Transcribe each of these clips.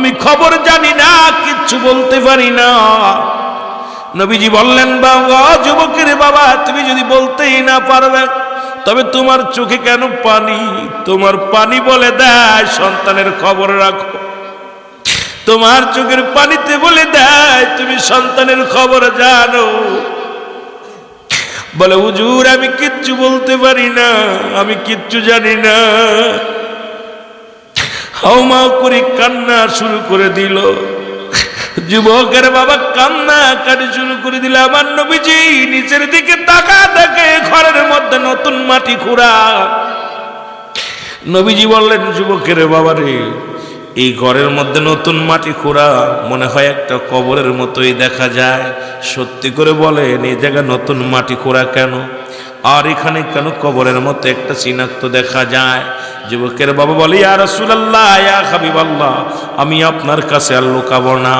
আমি খবর জানি না, কিচ্ছু বলতে পারি না। নবীজি বললেন, বাবা যুবকের বাবা, তুমি যদি বলতেই না পারবে তবে তোমার চোখে কেন পানি? তোমার পানি বলে দেয় সন্তানের খবর রাখো। তোমার চোখের পানিতে বলে দেয় তুমি সন্তানের খবর জানো। বলে, হুজুর আমি কিচ্ছু বলতে পারি না, আমি কিচ্ছু জানি না। হাউমাউ করে কান্না শুরু করে দিল। যুবকের বাবা কান্না কাটি শুরু করে দিল। আমার নবীজি নিচের দিকে তাকা দেখে ঘরের মধ্যে নতুন মাটি খুঁড়া। নবীজি বললেন, যুবকের বাবা রে, এই ঘরের মধ্যে নতুন মাটি খোঁড়া, মনে হয় একটা কবরের মতোই দেখা যায়। সত্যি করে বলেন, এই জায়গায় নতুন মাটি খোঁড়া কেন? আর এখানে কেন কবরের মতো একটা চিহ্নাক্ত দেখা যায়? যুবকের বাবা বলে, ইয়া রাসূলুল্লাহ, ইয়া হাবিবাল্লাহ, আমি আপনার কাছে আর লুকাবো না।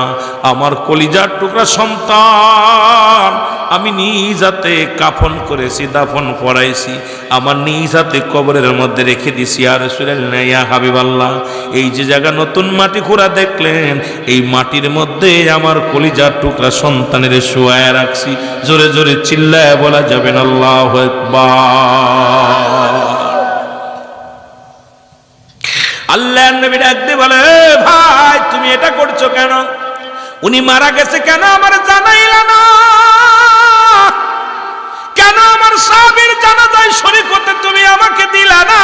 আমার কলিজার টুকরা সন্তান আমি নিজ হাতে কাফন করেছি, দাফন পড়াইছি, আমার নিজ হাতে কবরের মধ্যে রেখে দিছি। ইয়া রাসূলুল্লাহ, ইয়া হাবিবাল্লাহ, এই যে জায়গা নতুন মাটি খোঁড়া দেখলেন, এই মাটির মধ্যে আমার কলিজার টুকরা সন্তানের শুয়ায় রাখছি। জোরে জোরে চিল্লায় বলা যাবে না আল্লাহু আকবার। আল্লাহর নবী ডাক দিয়ে বলে, ভাই তুমি এটা করছো কেন? উনি মারা গেছে কেন আমার জানাইলা না? কেন আমার সাহাবীর জানাজায় শরীক হতে তুমি আমাকে দিলা না?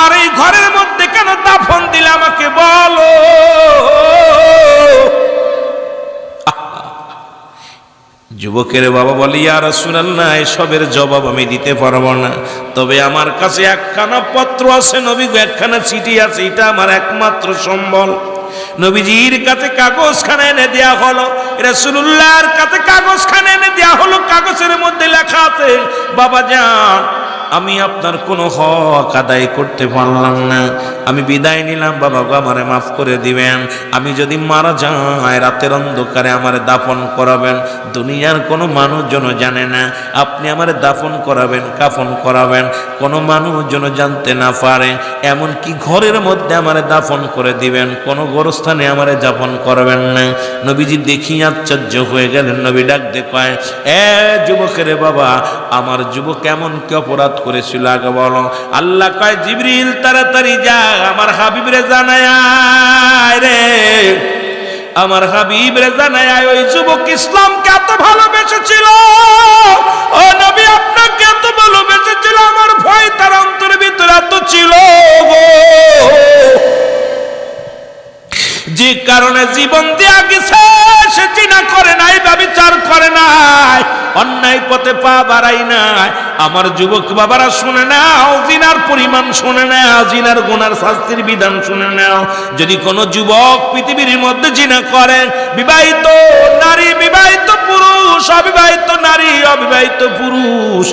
আর এই ঘরের মধ্যে কেন দাফন দিলে আমাকে বলো। যুবকের বাবা বলে, ইয়া রাসূলুল্লাহ, এসবের জবাব আমি দিতে পারবো না, তবে আমার কাছে একখানা পত্র আছে, নবী একখানা চিঠি আছে, এটা আমার একমাত্র সম্বল। নবীজির কাছে কাগজখানা এনে দেয়া হলো, রাসূলুল্লাহর কাছে কাগজখানা এনে দেয়া হলো। কাগজের মধ্যে লেখা আছে, বাবা যান, আমি আপনার কোনো হক আদায় করতে পারলাম না, আমি বিদায় নিলাম, বাবা গো আমারে মাফ করে দিবেন। আমি যদি মারা যাই রাতের অন্ধকারে আমারে দাফন করাবেন, দুনিয়ার কোনো মানুষজন জানে না, আপনি আমারে দাফন করাবেন, কাফন করাবেন, কোনো মানুষজন জানতে না পারে, এমনকি ঘরের মধ্যে আমারে দাফন করে দিবেন, কোনো গোরস্থানে আমারে দাফন করবেন না। নবীজি দেখি আশ্চর্য হয়ে গেলেন। নবী ডাক দিয়ে কয়, এ যুবকের বাবা, আমার যুবক এমন কি অপরাধ করেছিল আগে বলো। আল্লাহ কয়, জিবরিল তাড়াতাড়ি যা, আমার হাবিবরে জানায় রে, আমার হাবিবরে জানায় ওই যুবক ইসলামকে এত ভালোবেসেছিল, ও নবী আপনাকে এত ভালোবেসেছিল, আমার ভয় তার অন্তরের ভিতরে এত ছিল গো, যে কারণে জীবন দেয়া গেছে সে জিনা করে নাই, ব্যভিচার করে নাই, অন্যায় পথে পা বাড়াই নাই। আমার যুবক বাবারা শুনে নাও, জিনার পরিমাণ শুনে নাও, জিনার গুনার শাস্তির বিধান শুনে নাও। যদি কোনো যুবক পৃথিবীর মধ্যে জিনা করে, বিবাহিত নারী, বিবাহিত পুরুষ, অবিবাহিত নারী, অবিবাহিত পুরুষ,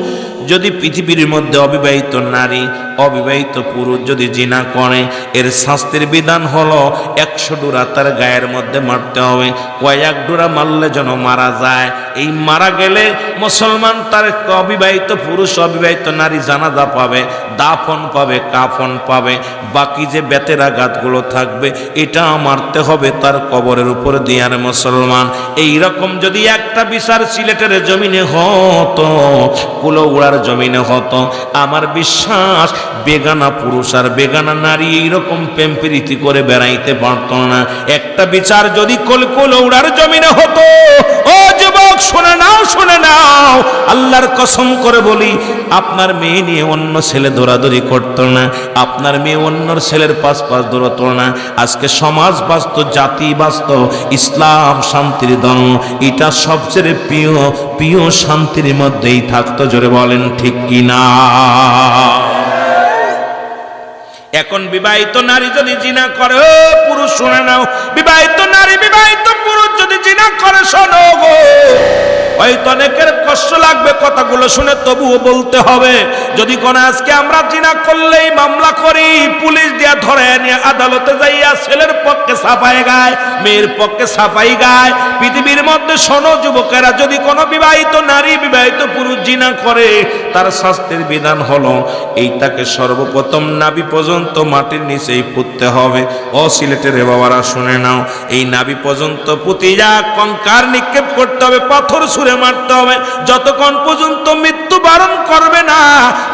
যদি পৃথিবীর মধ্যে অবিবাহিত নারী, অবিবাহিত পুরুষ যদি জিনা করে, এর শাস্তির বিধান হলো 100 ডোরা তার গায়ের মধ্যে মারতে হবে। কয়েক ডোরা মারলে যেন মারা যায়। এই মারা গেলে মুসলমান তার অবিবাহিত পুরুষ, অবিবাহিত নারী জানাজা পাবে, দাফন পাবে, কাফন পাবে, বাকি যে বেতের আঘাতগুলো থাকবে এটা মারতে হবে তার কবরের উপর দিয়ে। আর মুসলমান, এইরকম যদি একটা বিচার সিলেটের জমিনে হতো, কুলৌড়ার জমিনে হতো, আমার বিশ্বাস বেগানা পুরুষ আর বেগানা নারী এইরকম প্রেম প্রীতি করে বেড়াইতে পারত না। একটা বিচার যদি কুলৌড়ার জমিনে হতো, ও যুবক শুনে নাও, শুনে নাও, আল্লাহর কসম করে বলি, আপনার মেয়ে নিয়ে অন্য ছেলে দৌড়াদৌড়ি করতো না, আপনার মেয়ে অন্যর ছেলের পাশ দৌড়াতো না। আজকে সমাজ বাঁচত, জাতি বাঁচত, ইসলাম শান্তির দল, এটা সবচেয়ে প্রিয় শান্তির মধ্যেই থাকতো। জোরে বলেন ঠিক কিনা? এখন বিবাহিত নারী যদি জিনা করে, ও পুরুষ শুনে নাও, বিবাহিত নারী, বিবাহিত পুরুষ যদি জিনা করে, শোনো গো, হয়তো অনেকের কষ্ট লাগবে কথাগুলো শুনে, তবুও বলতে হবে। যদি কোন আজকে আমরা জিনা করলেই মামলা করি, পুলিশ দিয়া ধরে নিয়ে আদালতে যাইয়া ছেলের পক্ষে সাফাই গায়, মেয়ের পক্ষে সাফাই গায়। পৃথিবীর মধ্যে শোনো যুবকেরা, যদি কোনো বিবাহিত নারী বিবাহিত পুরুষ জিনা করে, তার শাস্তির বিধান হলো এইটাকে সর্বপ্রথম নাভি পর্যন্ত মাটির নিচেই পুঁততে হবে। ও সিলেটের বাবারা শুনে নাও, এই নাভি পর্যন্ত পুঁতে যা কঙ্কার নিক্ষেপ করতে হবে, পাথর ছুঁড়ে মারতে হবে। যতক্ষণ পর্যন্ত মৃত্যু বরণ করবে না,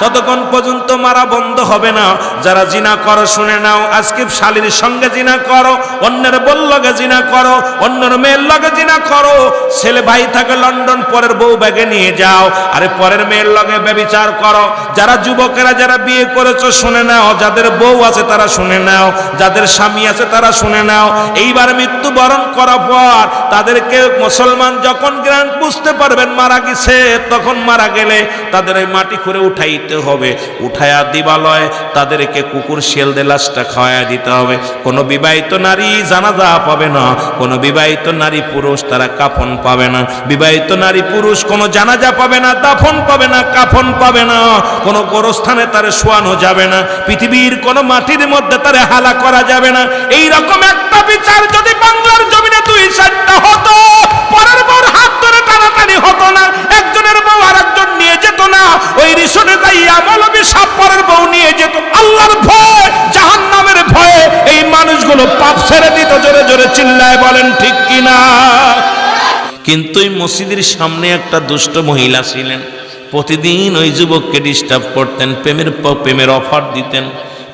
ততক্ষণ পর্যন্ত মারা বন্ধ হবে না। যারা জিনা করো শুনে নাও, আজকে শালীর সঙ্গে জিনা করো, অন্যের বল লগে জিনা করো, অন্যের মেয়ের লগে জিনা করো। ছেলে ভাই থাকে লন্ডন, পরের বউ ব্যাগে নিয়ে যাও, আরে পরের মেয়ের লগে ব্যভিচার করো। যারা যুবকেরা যারা বিয়ে করেছো শুনে নাও, যাদের বউ আছে তারা শুনে নাও, যাদের স্বামী আছে তারা শুনে নাও। এইবার মৃত্যুবরণ করার পর তাদেরকে মুসলমান যখন জ্ঞান বুঝতে পারবেন মারা গেছে, তখন মারা গেলে তাদের ওই মাটি করে উঠাইতে হবে। উঠায়া দিবালয় তাদেরকে কুকুর শিয়াল দিয়ে লাশটা খাওয়াইয়া দিতে হবে। কোনো বিবাহিত নারী জানাজা পাবে না, কোনো বিবাহিত নারী পুরুষ তারা কাফন পাবে না, বিবাহিত নারী পুরুষ কোনো জানাজা পাবে না, দাফন পাবে না, কাফন পাবে না, কোনো গোরস্থানে তারে শোয়ানো যাবে না, পৃথিবীর কোনো মাটির মধ্যে তারে হালা করা যাবে না। এই রকম একটা বিচার যদি বাংলার জমিনে 2-4টা হতো, পরের বউর হাত ধরে টানাটানি হতো না, একজনের বউ আর একজন নিয়ে যেত না, ওই রিসোর্টে যাইয়া মৌলবী সাহেব পরের বউ নিয়ে যেত। আল্লাহর ভয়, জাহান্নামের ভয়ে এই মানুষগুলো পাপ ছেড়ে দিত। জোরে জোরে চিল্লায় বলেন ঠিক কিনা? কিন্তু এই মসজিদের সামনে একটা দুষ্ট মহিলা ছিলেন, প্রতিদিন ওই যুবককে ডিস্টার্ব করতেন, প্রেমের অফার দিতেন,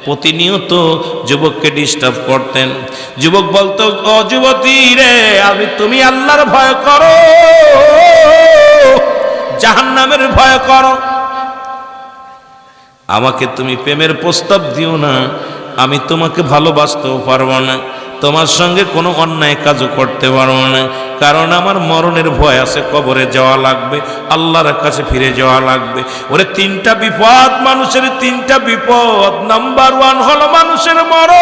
প্রতিনিয়ত যুবককে ডিস্টার্ব করতেন। যুবক বলতো, ও যুবতী রে, তুমি আল্লাহর ভয় করো, জাহান্নামের ভয় করো, আমাকে তুমি প্রেমের প্রস্তাব দিও না, আমি তোমাকে ভালোবাসতেও পারবো না, তোমার সঙ্গে কোনো অন্যায় কাজও করতে পারবো না, কারণ আমার মরণের ভয় আছে, কবরে যাওয়া লাগবে, আল্লাহর কাছে ফিরে যাওয়া লাগবে। ওরে 3টা বিপদ, মানুষের 3টা বিপদ। নাম্বার 1 হলো মানুষের মরণ,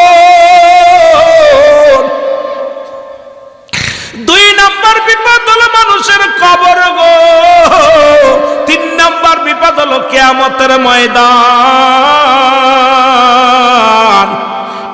2 নাম্বার বিপদ হলো মানুষের কবর গো, 3 নাম্বার বিপদ হলো কিয়ামতের ময়দান।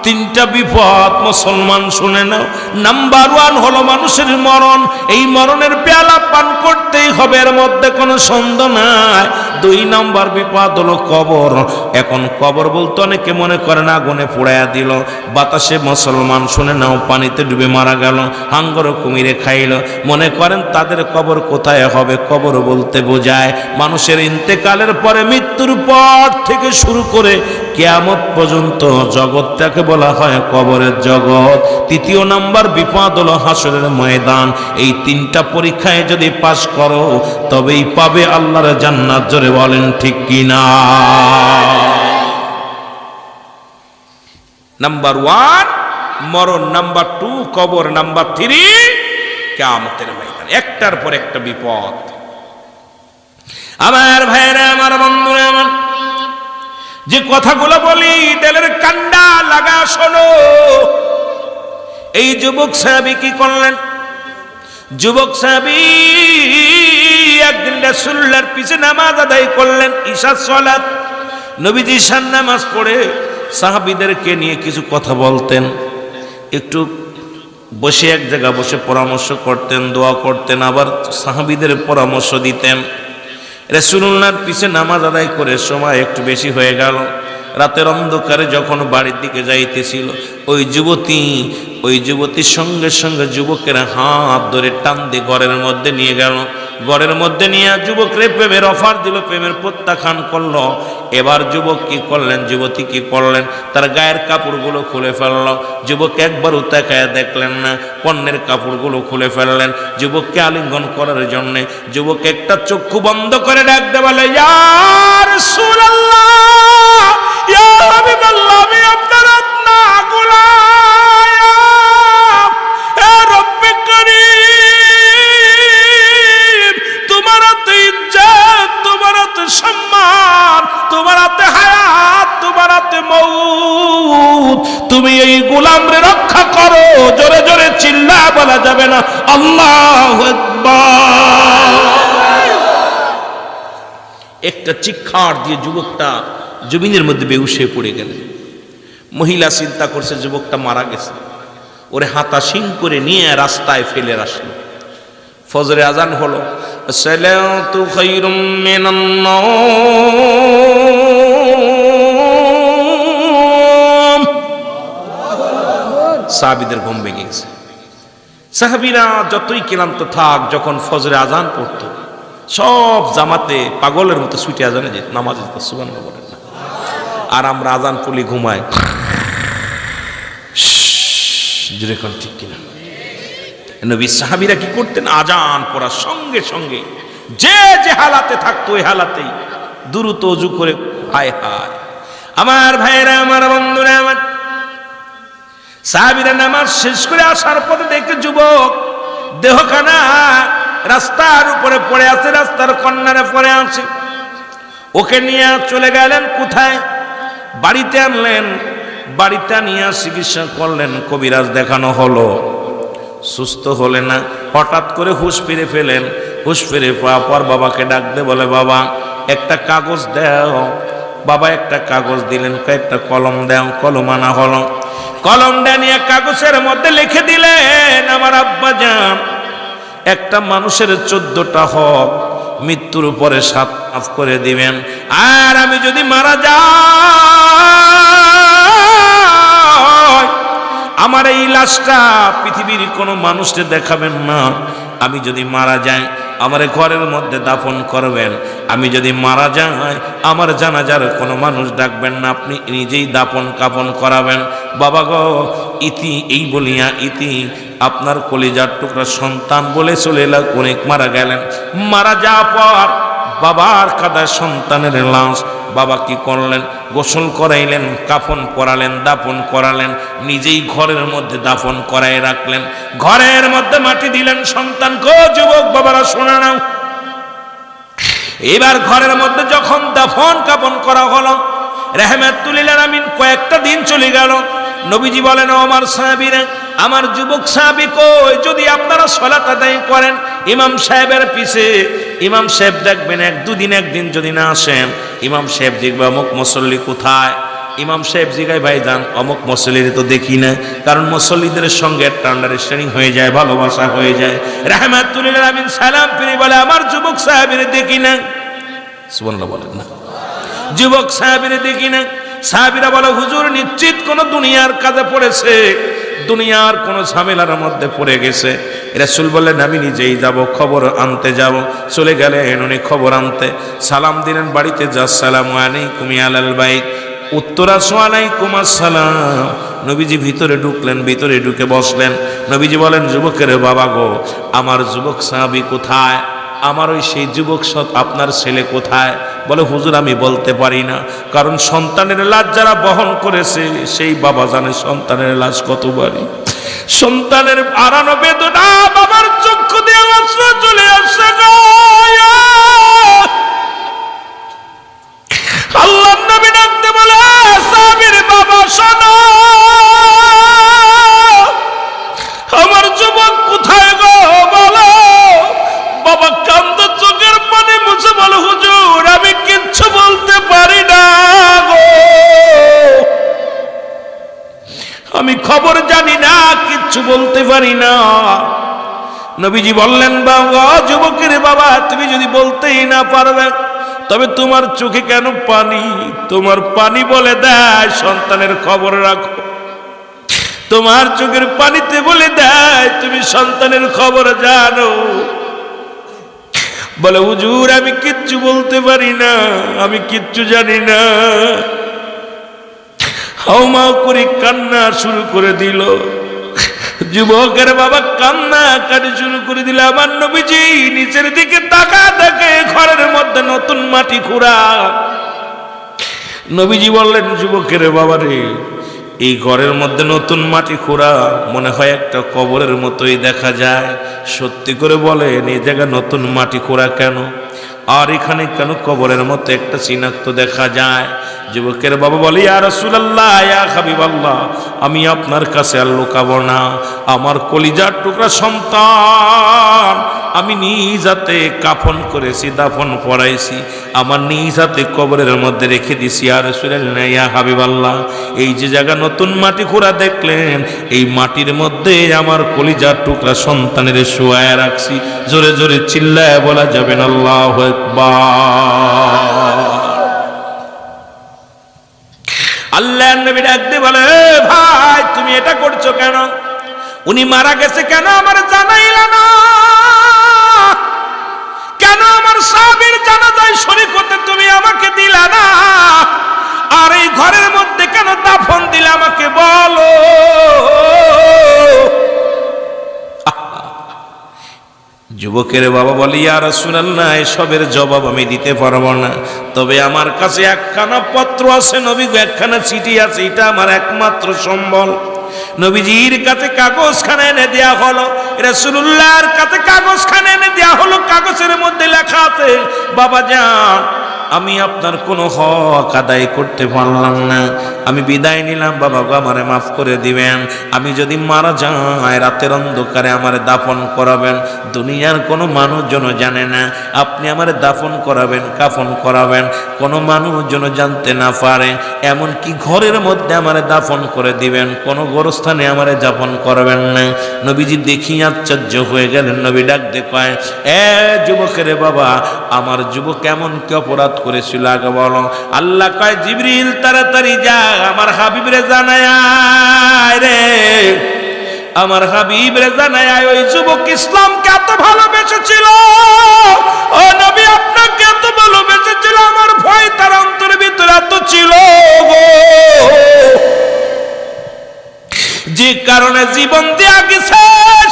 3টা বিপদ মুসলমান শুনে নাও। নাম্বার 1 হলো মানুষের মরণ, এই মরণের পেয়ালা পান করতেই হবে, এর মধ্যে কোনো সন্দেহ নাই। 2 নাম্বার বিপদ হলো কবর। এখন কবর বলতে অনেকে মনে করেন আগুনে পোড়াইয়া দিল, বাতাসে মুসলমান শুনে নাও পানিতে ডুবে মারা গেল, হাঙ্গর কুমিরে খাইল, মনে করেন তাদের কবর কোথায় হবে। কবর বলতে বোঝায় মানুষের ইন্তেকালের পরে, মৃত্যুর পর থেকে শুরু করে কিয়ামত পর্যন্ত জগৎটাকে বলা হয় কবরের জগৎ। 3য় নাম্বার বিপদ হলো হাসরের ময়দান। এই 3টা পরীক্ষায় যদি পাস করো তবেই পাবে আল্লাহর জান্নাত। জোরে বলেন ঠিক কিনা? নাম্বার 1 মরণ, নাম্বার 2 কবর, নাম্বার 3 কিয়ামতের ময়দান। একটার পর একটা বিপদ। আমার ভাইরা, আমার বন্ধুরা, আমার যে কথাগুলো বলি দিলের কান্ডা লাগা শোনো। এই যুবক সাহাবী কি করলেন? যুবক সাহাবী একদিন রাসূলুল্লাহর পিছে নামাজ আদায় করলেন, ঈশার সালাত। নবীজি ঈশার নামাজ পড়ে সাহাবীদেরকে নিয়ে কিছু কথা বলতেন, একটু বসে এক জায়গায় বসে পরামর্শ করতেন, দোয়া করতেন, আবার সাহাবীদের পরামর্শ দিতেন। রাসূলুল্লাহর পিছে নামাজ আদায় করে সময় একটু বেশি হয়ে গেল। রাতের অন্ধকারে যখন বাড়ির দিকে যাইতেছিল, ওই যুবতীর সঙ্গে সঙ্গে যুবকের হাত ধরে টান দিয়ে ঘরের মধ্যে নিয়ে গেল। ঘরের মধ্যে নিয়ে যুবকরে প্রেমের অফার দিল, প্রেমের প্রত্যাখ্যান করলো। এবার যুবক কি করলেন, যুবতী কি করলেন, তার গায়ের কাপড়গুলো খুলে ফেলল। যুবক একবার তাকায়া দেখলেন না, পণ্যের কাপড়গুলো খুলে ফেললেন যুবককে আলিঙ্গন করার জন্য। যুবক একটা চক্ষু বন্ধ করে ডাক দে বলে, ইয়া রাসূলুল্লাহ, ইয়া হাবিবাল্লাহ, আমি আপনার আপনা গোলাম, এ রব্বে করিম, তোমার হাতে ইজ্জত, তোমার হাতে সম্মান, তোমার হাতে হায়াত, তোমার হাতে মউত, তুমি এই গোলামরে রক্ষা করো। জোরে জোরে চিল্লা বলা যাবে না, আল্লাহু আকবার। একটা চিৎকার দিয়ে যুবকটা জমিনের মধ্যে বেহুশে পড়ে গেলেন। মহিলা চিন্তা করছে যুবকটা মারা গেছে, ওরে হাতা শিং করে নিয়ে রাস্তায় ফেলে আসলো। ফজরে আজান হলো, সালাতু খায়রুম মিনান নাওম। সাহাবীদের ঘুম ভেঙে গেছে। সাহাবীরা যতই ক্লান্ত থাক, যখন ফজরে আজান পড়তো সব জামাতে পাগলের মতো ছুটে আজানে যেত, নামাজ যেত। সুবহানাল্লাহ বলেন না? আর আমরা আজান পড়লে ঘুমাই। যেরকম ঠিক কিনা? নবী সাহাবীরা কি করতেন? আজান পড়ার সঙ্গে সঙ্গে যে যে হালাতে থাকতো ওই হালাতেই দ্রুত ওযু করে হায় হায়। আমার ভাইরা, আমার বন্ধুরা, আমার সাহাবীরা নামাজ শেষ করে আসার পথে দেখে যুবক দেহখানা রাস্তার উপরে পড়ে আছে, রাস্তার কর্নারে পড়ে আছে। ওকে নিয়ে চলে গেলেন কোথায়? বাড়িতে আনলেন। বাড়িতে নিয়ে চিকিৎসা করলেন, কবিরাজ দেখানো হলো, সুস্থ হলে না। হঠাৎ করে হুঁশ ফিরে ফেলেন। হুঁশ ফিরে পাওয়ার পর বাবাকে ডাক দে, বলে বাবা একটা কাগজ দাও। বাবা একটা কাগজ দিলেন, কয়েকটা কলম দাও। কলম আনা হলো। কলমটা নিয়ে কাগজের মধ্যে লিখে দিলেন, আমার আব্বা জান, একটা মানুষের 14টা হক মৃত্যুর উপরে 7 মাফ করে দিবেন। আর আমি যদি মারা যাই, আমার এই লাশটা পৃথিবীর কোনো মানুষকে দেখাবেন না। আমি যদি মারা যাই, আমার ঘরের মধ্যে দাফন করবেন। আমি যদি মারা যাই, আমার জানাজার কোনো মানুষ ডাকবেন না, আপনি নিজেই দাফন কাফন করাবেন। বাবা গো, ইতি এই বলিয়া ইতি আপনার কলিজার টুকরা সন্তান বলে চলে অনেক মারা গেলেন। মারা যাওয়ার পর বাবার কাঁদায় সন্তানের লাশ। বাবা কি করলেন? গোসল করাইলেন, কাফন পরালেন, দাফন করালেন, নিজেই ঘরের মধ্যে দাফন করাই রাখলেন। ঘরের মধ্যে মাটি দিলেন। সন্তান কো যুবক বাবারা শোনা নাও। এবার ঘরের মধ্যে যখন দাফন কাফন করা হলো, রাহমাতুল লিল আলামিন কয়েকটা দিন চলে গেল। নবীজি বলেন, ও আমার সাহাবীরা, আমার যুবক সাহাবী কই? যদি আপনারা সালাত আদায় করেন ইমাম সাহেবের পিছে, ইমাম সাহেব দেখবেন একদিন যদি না আসেন, ইমাম সাহেব দেখবে অমুক মুসল্লি কোথায়। ইমাম সাহেব জিগায়, ভাই যান অমুক মুসল্লির তো দেখি না। কারণ মুসল্লিদের সঙ্গে একটা আন্ডারস্ট্যান্ডিং হয়ে যায়, ভালোবাসা হয়ে যায়। রাহমাতুল লিল আলামিন সালাম ফিরে বলে, আমার যুবক সাহাবীর দেখি না। সুবহানাল্লাহ বলেন না? যুবক সাহাবীর দেখি না। সাহাবীরা বলে, হুজুর নিশ্চিত কোন দুনিয়ার কাজে পড়েছে, দুনিয়ার কোন ঝামেলার মধ্যে পড়ে গেছে। রাসূল বললেন, আমি নিজেই যাব, খবর আনতে যাব। চলে গেলেন উনি খবর আনতে। সালাম দিলেন বাড়িতে, যা আসসালামু আলাইকুম আলাল বাইত। উত্তর আসো আলাইকুম আসসালাম। নবীজি ভিতরে ঢুকলেন, ভিতরে ঢুকে বসলেন। নবীজি বলেন, যুবকের বাবা গো, আমার যুবক সাহাবী কোথায়? আমার ওই সেই যুবক আপনার ছেলে কোথায়? বলে, হুজুর আমি বলতে পারি না, কারণ সন্তানের লাশ যারা বহন করেছে সেই বাবা জানে সন্তানের লাশ কত ভারী। সন্তানের হারানো বেদনা বাবার চক্ষু দিয়ে অশ্রু চলে আসছে গো। আল্লাহর নবী ডাকতে বলে, সাহাবীর বাবা শোনো, আমার যুবক কোথায় গো বলো। বাবা কান্দে চোখের পানি মুছে বলে, হুজুর আমি কিচ্ছু বলতে পারি না গো, আমি খবর জানি না, কিচ্ছু বলতে পারি না। নবীজি বললেন, বাবা যুবকের বাবা, তুমি যদি বলতেই না পারবে তবে তোমার চোখে কেন পানি? তোমার পানি বলে দেয় সন্তানের খবর রাখো। তোমার চোখের পানিতে বলে দেয় তুমি সন্তানের খবর জানো। বলে, হুজুর আমি কিচ্ছু বলতে পারি না, আমি কিচ্ছু জানি না। হাউমাউ করে কান্না শুরু করে দিল। যুবকের বাবা কান্না কাটি শুরু করে দিল। আমার নবীজি নিচের দিকে তাকা দেখে ঘরের মধ্যে নতুন মাটি খুঁড়া। নবীজি বললেন, যুবকের বাবা রে, এই ঘরের মধ্যে নতুন মাটি খোঁড়া, মনে হয় একটা কবরের মতোই দেখা যায়। সত্যি করে বলেন, এই জায়গায় নতুন মাটি খোঁড়া কেন? আর এখানে কেন কবরের মতো একটা চিহ্নাক্ত দেখা যায়? যুবকের বাবা বলে, ইয়া রাসূলুল্লাহ, ইয়া হাবিবাল্লাহ, আমি আপনার কাছে আর লুকাবো না, আমার কলিজার টুকরা সন্তান আমি নিজ হাতে কাফন করেছি, দাফন পড়াইছি, আমার নিজ হাতে কবরের মধ্যে রেখে দিছি। আর রাসূলুল্লাহ ইয়া হাবিবাল্লাহ, এই যে জায়গা নতুন মাটি খোঁড়া দেখলেন, এই মাটির মধ্যে আমার কলিজার টুকরা সন্তানের শুয়ায় রাখছি। জোরে জোরে চিল্লায় বলা যাবেন আল্লাহু আকবার। আল্লাহর নবী ডাক দিয়ে বলে, ভাই তুমি এটা করছো কেন? উনি মারা গেছে কেন আমার জানাইলা না? কেন আমার সাহাবীর জানাজায় শরীক হতে তুমি আমাকে দিলা না? আর এই ঘরের মধ্যে কেন দাফন দিলে আমাকে বলো। যুবকের বাবা বলে, ইয়া রাসূলুল্লাহ, এসবের জবাব আমি দিতে পারবো না, তবে আমার কাছে একখানা পত্র আছে নবী, একখানা চিঠি আছে, এটা আমার একমাত্র সম্বল। নবীজির কাছে কাগজখানা এনে দেয়া হলো, রাসূলুল্লাহর কাছে কাগজখানা এনে দেয়া হলো। কাগজের মধ্যে লেখা আছে, বাবা যান, আমি আপনার কোনো হক আদায় করতে পারলাম না, আমি বিদায় নিলাম, বাবা গো আমারে মাফ করে দিবেন। আমি যদি মারা যাই রাতের অন্ধকারে আমারে দাফন করাবেন, দুনিয়ার কোনো মানুষজন জানে না, আপনি আমারে দাফন করাবেন, কাফন করাবেন, কোনো মানুষজন জানতে না পারে, এমনকি ঘরের মধ্যে আমারে দাফন করে দিবেন, কোনো গোরস্থানে আমারে যাপন করবেন না। নবীজি দেখি আশ্চর্য হয়ে গেলেন। নবী ডাক দিয়ে কয়, এ যুবকের বাবা, আমার যুবক এমন কি অপরাধ করেছিল আগে বলো। আল্লাহ কয়, জিবরিল তাড়াতাড়ি যা, আমার হাবিব রে জানায় রে, আমার হাবিব রে জানায় ওই যুবক ইসলামকে এত ভালোবেসেছিল, ও নবী আপনাকে এত ভালোবেসেছিল, আমার ভয় তার অন্তরের ভিতরে এত ছিল গো, যে কারণে জীবন দেয়া গেছে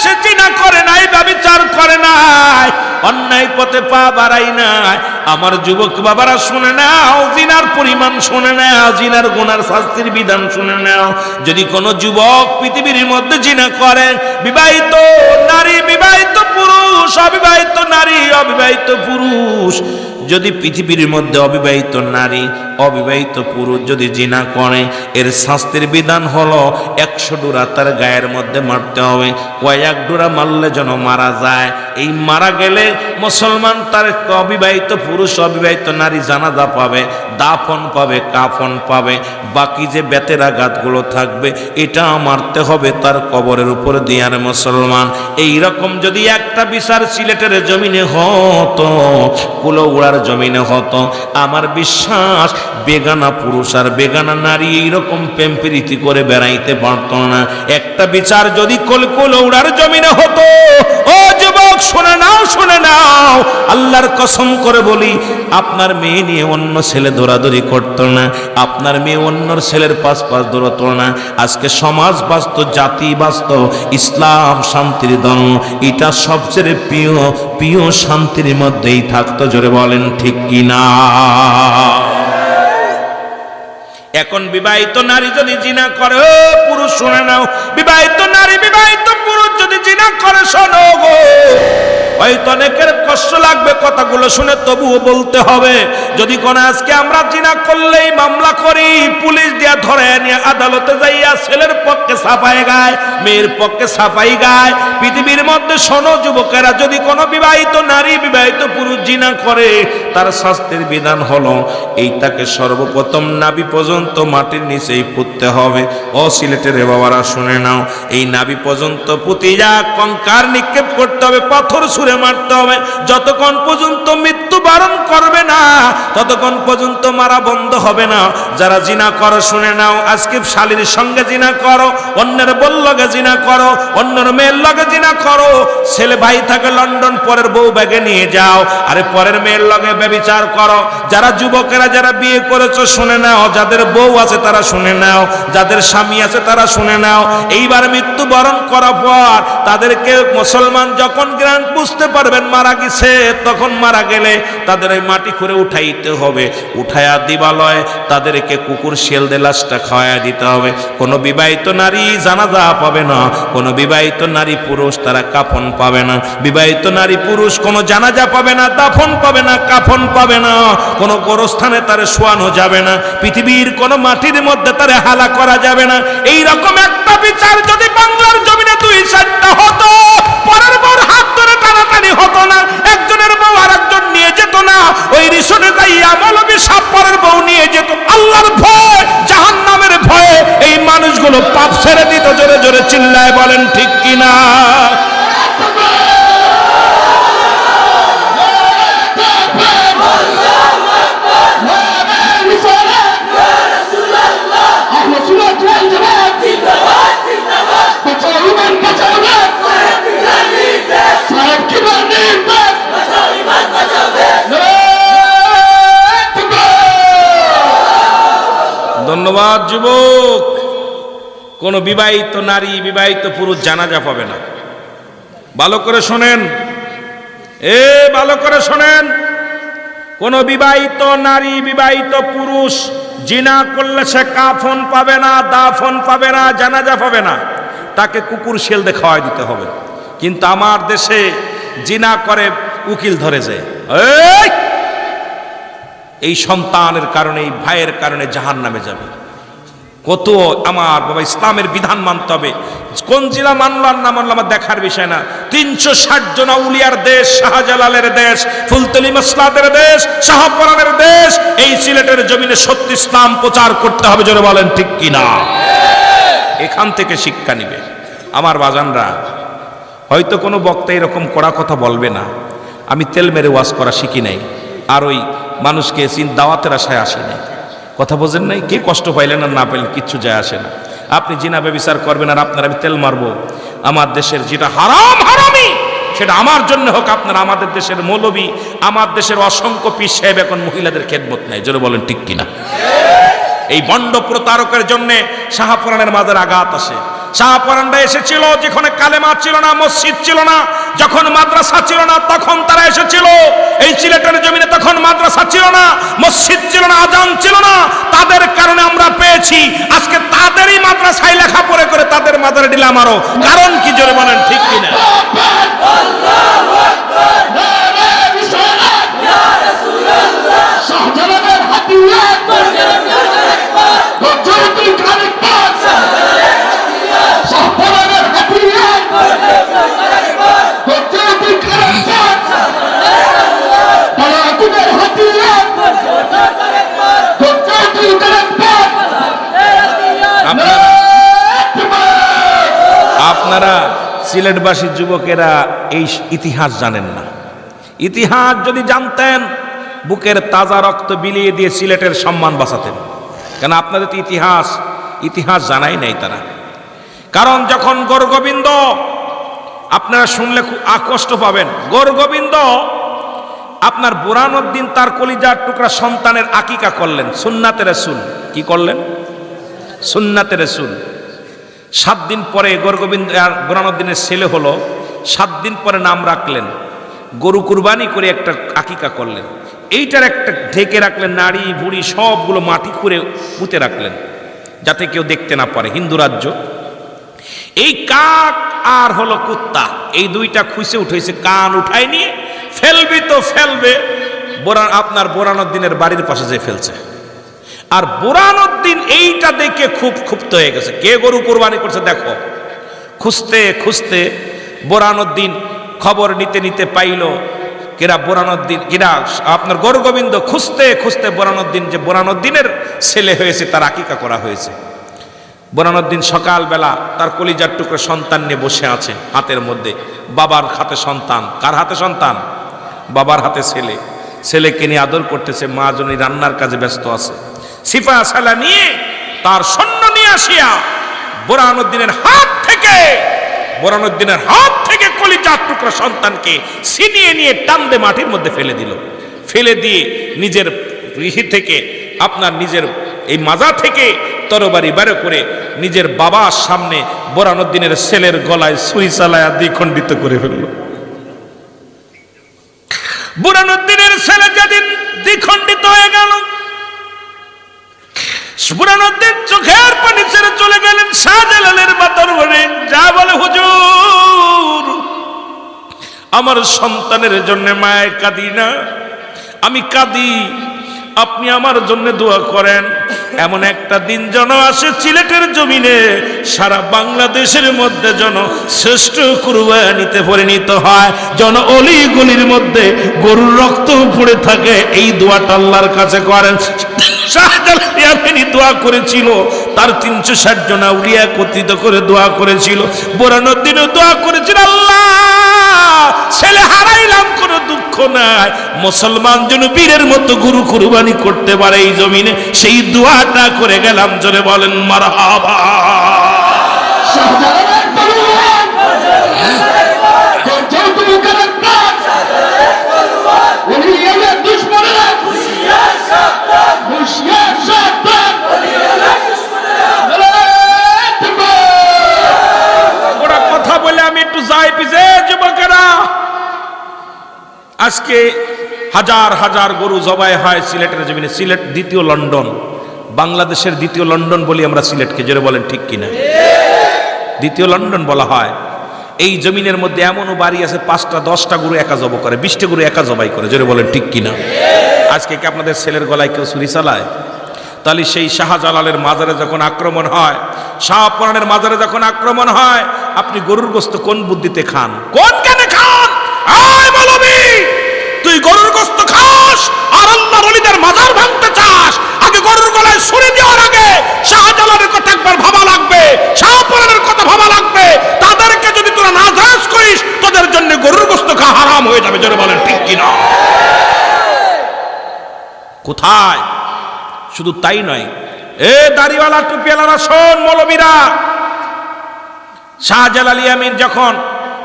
সে জিনা করে নাই, ব্যভিচার করে নাই, অন্যায় পথে পা বাড়াই নাই। আমার যুবক বাবারা শুনে নাও, জিনার পরিমাণ শুনে নাও, জিনার গুনার শাস্তির বিধান শুনে নাও। যদি কোনো যুবক পৃথিবীর মধ্যে জিনা করে, বিবাহিত নারী, বিবাহিত পুরুষ, অবিবাহিত নারী, অবিবাহিত পুরুষ, যদি পৃথিবীর মধ্যে অবিবাহিত নারী, অবিবাহিত পুরুষ যদি জিনা করে, এর শাস্তির বিধান হলো 100 ডোরা তার গায়ের মধ্যে মারতে হবে। কয়েক ডোরা মারলে যেন মারা যায়। এই মারা গেলে মুসলমান তার অবিবাহিত পুরুষ, অবিবাহিত নারী জানাজা পাবে, দাফন পাবে, কাফন পাবে, বাকি যে বেতের আঘাতগুলো থাকবে এটা মারতে হবে তার কবরের উপর দিয়ে। আর মুসলমান, এইরকম যদি একটা বিচার সিলেটের জমিনে হতো, কুলৌড়ার জমিনে হতো, আমার বিশ্বাস বেগানা পুরুষ আর বেগানা নারী এইরকম প্রেম প্রীতি করে বেড়াইতে পারত না। একটা বিচার যদি কুলৌড়ার জমিনে হতো, ও যুবক শুনে নাও, শুনে নাও, আল্লাহর কসম করে বলি, আপনার মেয়ে নিয়ে অন্য ছেলে দৌড়াদৌড়ি করতো না, আপনার মেয়ে অন্যর ছেলের পাশ পাশ দৌড়াতো না। আজকে সমাজ বাঁচত, জাতি বাঁচত, ইসলাম শান্তির দল, এটা সবচেয়ে প্রিয় প্রিয় শান্তির মধ্যেই থাকতো। জোরে বলেন ঠিক কিনা? এখন বিবাহিত নারী যদি জিনা করে, ও পুরুষ শুনে নাও, বিবাহিত নারী, বিবাহিত পুরুষ যদি জিনা করে, শোনো গো, হয়তো অনেকের কষ্ট লাগবে কথাগুলো শুনে, তবুও বলতে হবে। যদি কোন আজকে আমরা জিনা করলেই মামলা করি, পুলিশ দিয়া ধরে নিয়ে আদালতে যাইয়া ছেলের পক্ষে সাফাই গায়, মেয়ের পক্ষে সাফাই গায়। পৃথিবীর মধ্যে শোনো যুবকেরা, যদি কোনো বিবাহিত নারী, বিবাহিত পুরুষ জিনা করে, তার শাস্তির বিধান হলো এইটাকে সর্বপ্রথম নাভি পর্যন্ত মাটির নিচেই পুঁততে হবে। ও সিলেটের বাবারা শুনে নাও, এই নাভি পর্যন্ত পুঁতে যা কঙ্কার নিক্ষেপ করতে হবে, পাথর ছুঁড়ে মারতে হবে। যতক্ষণ পর্যন্ত মৃত্যু বরণ করবে না, ততক্ষণ পর্যন্ত মারা বন্ধ হবে না। যারা জিনা করো শুনে নাও, আজকে শালীর সঙ্গে জিনা করো, অন্যের বল লগে জিনা করো, অন্যের মেয়ের লগে জিনা করো, ছেলে ভাই থাকে লন্ডন, পরের বউ ব্যাগে নিয়ে যাও, আরে পরের মেয়ের লগে ব্যভিচার করো। যারা যুবকেরা যারা বিয়ে করেছো শুনে নাও, যাদের বউ আছে তারা শুনে নাও, যাদের স্বামী আছে তারা শুনে নাও। এইবার মৃত্যু বরণ করার পর তাদেরকে মুসলমান যখন জ্ঞান বুঝতে পারবেন মারা গেছে, তখন মারা গেলে তাদের ওই মাটি করে উঠাইতে হবে, উঠায়া দিবালয় তাদেরকে কুকুর শিয়াল দিয়ে লাশটা খাওয়াইয়া দিতে হবে। কোনো বিবাহিত নারী জানাজা পাবে না, কোনো বিবাহিত নারী পুরুষ তারা কাফন পাবে না, বিবাহিত নারী পুরুষ কোনো জানাজা পাবে না, দাফন পাবে না, কাফন পাবে না, কোনো গোরস্থানে তারে শোয়ানো যাবে না, পৃথিবীর কোনো মাটির মধ্যে তারে হালা করা যাবে না। এই রকম একটা বিচার যদি বাংলার জমিনে 2-4টা হতো, পরের পর হাত ধরে টানাটানি হতো, শুনে যাইয়া মৌলবী সাপ্পারের বউ নিয়ে যেত আল্লাহর ভয় জাহান্নামের ভয়ে এই মানুষগুলো পাপ ছেড়ে দিত। জোরে জোরে চিল্লায় বলেন ঠিক কিনা? ধন্যবাদ। যুবক, কোন বিবাহিত নারী বিবাহিত পুরুষ জানাজা পাবে না। ভালো করে শোনেন, ভালো করে শোনেন, কোন বিবাহিত নারী বিবাহিত পুরুষ জিনা করলে সে কাফন পাবে না, দাফন পাবে না, জানাজা পাবে না, তাকে কুকুর শেল দিয়ে খাওয়াই দিতে হবে। কিন্তু আমার দেশে জিনা করে উকিল ধরে যায়, এই সন্তানের কারণে, এই ভাইয়ের কারণে জাহান্নামে যাবে। কত আমার বাবা, ইসলামের বিধান মানতে হবে। কোন জিলা মানল আর না মানল আমার দেখার বিষয় না। 360 জন আউলিয়ার দেশ, শাহজালালের দেশ, ফুলতলি মাসলাদের দেশ, শাহপরানের দেশ, এই সিলেটের জমিনে সত্য ইসলাম প্রচার করতে হবে। জোরে বলেন ঠিক কিনা? এখান থেকে শিক্ষা নিবে। আমার বাজানরা, হয়তো কোনো বক্তা এরকম কড়া কথা বলবে না, আমি তেল মেরে ওয়াজ করা শিখি নাই, আর ওই মানুষকে দাওয়াতের আশায় আসি নাই। কথা বোঝেন নাই? কে কষ্ট পাইলেন আর না পাইলেন কিচ্ছু যায় আসে না। আপনি জিনা ব্যভিচার করবেন আর আপনার আমি তেল মারবো, আমার দেশের যেটা হারাম হারামি সেটা আমার জন্য হোক। আপনারা আমাদের দেশের মৌলবী, আমার দেশের অসংখ্য পীর সাহেব এখন মহিলাদের খেদমত নেয়। জোরে বলেন ঠিক কিনা? এই বন্ড প্রতারকের জন্য শাহপুরানের মাঝের আঘাত আসে। শাহপুরানরা এসেছিল যেখানে কালেমা ছিল না, মসজিদ ছিল না, যখন মাদ্রাসা ছিল না তখন তারা এসেছিল এই সিলেটের জমিনে। তখন মাদ্রাসা ছিল না, মসজিদ ছিল না, আজান ছিল না, তাদের কারণে আমরা পেয়েছি। আজকে তাদেরই মাদ্রাসায় লেখাপড়া করে তাদের মাজারে দিলাম আরো। কারণ কি? জোরে বলেন ঠিক কিনা? আপনারা সিলেটবাসী যুবকেরা এই ইতিহাস জানেন না। ইতিহাস যদি জানতেন, বুকের তাজা রক্ত বিলিয়ে দিয়ে সিলেটের সম্মান বাঁচাতেন। কেন আপনাদের তো ইতিহাস জানাই নাই তারা। কারণ যখন গৌরগোবিন্দ, আপনারা শুনলে খুব কষ্ট পাবেন, গৌরগোবিন্দ আপনার বুরহানুদ্দিন তার কলিজার টুকরা সন্তানের আকিকা করলেন, সুন্নাতে রাসূল। কি করলেন? সুন্নাতে রাসূল। 7 দিন পরে গৌরগোবিন্দ আর বুরহানুদ্দিনের ছেলে হলো। 7 দিন পরে নাম রাখলেন, গরু কুরবানি করে একটা আকিকা করলেন। এইটার একটা ঢেকে রাখলেন, নাড়ি বুড়ি সবগুলো মাটি করে পুঁতে রাখলেন যাতে কেউ দেখতে না পারে। হিন্দু রাজ্য। এই কাক আর হলো কুত্তা, এই দুইটা খুশে উঠেছে, কান উঠায় নিয়ে ফেলবি তো ফেলবে, আপনার বুরহানুদ্দিনের বাড়ির পাশে যে ফেলছে। আর বুরহানুদ্দিন এইটা দেখে খুব ক্ষুব্ধ হয়ে গেছে, কে গরু কুরবানি করছে দেখো। খুঁজতে খুঁজতে বুরহানুদ্দিন খবর নিতে নিতে পাইল কেরা বুরহানুদ্দিন, কেরা আপনার গৌরগোবিন্দ। খুঁজতে খুঁজতে বুরহানুদ্দিন, যে বুরহানুদ্দিনের ছেলে হয়েছে, তার আকিকা করা হয়েছে। বুরহানুদ্দিন সকালবেলা তার কলিজার টুকরো সন্তান নিয়ে বসে আছে, হাতের মধ্যে বাবার হাতে সন্তান। কার হাতে সন্তান? বাবার হাতে ছেলে। ছেলেকে নিয়ে আদর করতেছে, মা জনী রান্নার কাজে ব্যস্ত আছে। সিফা সালা নিয়ে তার সৈন্য নিয়ে আসিয়া বুরহানুদ্দিনের হাত থেকে কলিজার টুকরা সন্তানকে ছিনিয়ে নিয়ে টানবে মাটির মধ্যে ফেলে দিল। ফেলে দিয়ে নিজের ঋষি থেকে, আপনার নিজের এই মাজা থেকে তরবারি বের করে নিজের বাবার সামনে বুরহানুদ্দিনের ছেলের গলায় ছুরি চালায়া দ্বিখণ্ডিত করে ফেলল। বুরহানুদ্দিনের ছেলে যেদিন দ্বিখণ্ডিত হয়ে গেল, বুরহানুদ্দিন চোখের পানি ছেড়ে চলে গেলেন শাহজালালের দরবারে। যা বলে, হুজুর আমার সন্তানের জন্য মায়ের কাঁদি না, আমি কাঁদি আপনি আমার জন্য দোয়া করেন। এমন একটা দিন যেন আসে সিলেটের জমিনে সারা বাংলাদেশের মধ্যে যেন শ্রেষ্ঠ কুরবানিতে পরিণত হয়, যেন অলি গলির মধ্যে গরুর রক্ত পড়ে থাকে। এই দোয়াটা আল্লাহর কাছে করেন। শাহজালাল ইয়ামানি দোয়া করেছিল, তার 360 জন আউলিয়া একত্রিত করে দোয়া করেছিল। বোরানোর দিনও দোয়া করেছিল, আল্লাহ ছেলে হারাইলাম কোনো দুঃখ নাই, মুসলমান যেন বীরের মতো গরু কুরবানি করতে পারে এই জমিনে, সেই দোয়াটা করে গেলাম। জোরে বলেন মারহাবা। ওরা কথা বলে আমি একটু যাই পিছে। যুবকেরা, আজকে হাজার হাজার গরু জবাই হয় সিলেটের জমিনে। সিলেট দ্বিতীয় লন্ডন, বাংলাদেশের দ্বিতীয় লন্ডন বলি আমরা সিলেটকে। জোরে বলেন ঠিক কিনা? দ্বিতীয় লন্ডন বলা হয়। এই জমিনের মধ্যে এমনও বাড়ি আছে 5টা 10টা গরু একা জব করে, 20টা গরু একা জবাই করে। জোরে বলেন ঠিক কিনা? আজকে কি আপনাদের ছেলের গলায় কেউ ছুরি চালায়? তাহলে সেই শাহজালালের মাজারে যখন আক্রমণ হয়, শাহপুরানের মাজারে যখন আক্রমণ হয়, আপনি গরুর গোশত কোন বুদ্ধিতে খান, কোন কানে খান? আয় মৌলবী, তুই গরুর গোশত খাস আর আল্লাহর ওলিদের মাজার ভাঙতে চাস? আগে গরুর গলায় ছুরি দেওয়ার আগে শাহজালালের কথা একবার ভাবা লাগবে, শাহপুরানের কথা ভাবা লাগবে। তাদেরকে যদি তোরা নাজায়েজ করিস, তোদের জন্য গরুর গোশত খাওয়া হারাম হয়ে যাবে। জোরে বলেন ঠিক কিনা? কোথায়? শুধু তাই নয়, এ দাড়িওয়ালা টুপিওয়ালারা শোন, মৌলবীরা, শাহজালাল ইয়ামিন যখন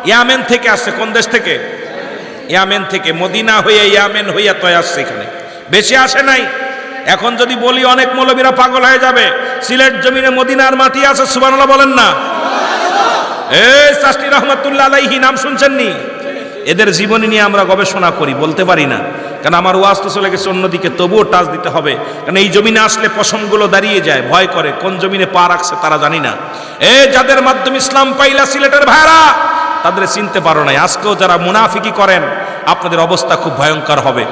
ইয়ামেন থেকে আসছে, কোন দেশ থেকে? ইয়ামেন থেকে, মদিনা হয়ে ইয়ামেন হইয়া তো আসছে, এখানে বেশি আসে নাই। এখন যদি বলি অনেক মৌলবীরা পাগল হয়ে যাবে। সিলেট জমিনে মদিনার মাটি আছে, সুবহানাল্লাহ বলেন না? এই চাষটি রহমতুল্লাহ আলাইহি নাম শুনছেননি? এদের জীবনী নিয়ে আমরা গবেষণা করি, বলতে পারি না, কারণ আমার ওয়াজ তো চলে গেছে অন্যদিকে, তবুও টাচ দিতে হবে। কারণ এই জমিনে আসলে পশমগুলো দাঁড়িয়ে যায়, ভয় করে, কোন জমিনে পা রাখছে তারা জানি না। যাদের মাধ্যমে ইসলাম পাইলা সিলেটের ভাইরা, তাদের চিনতে পারো নাই। আজকেও যারা মুনাফিকি করেন, আপনাদের অবস্থা খুব ভয়ঙ্কর হবে।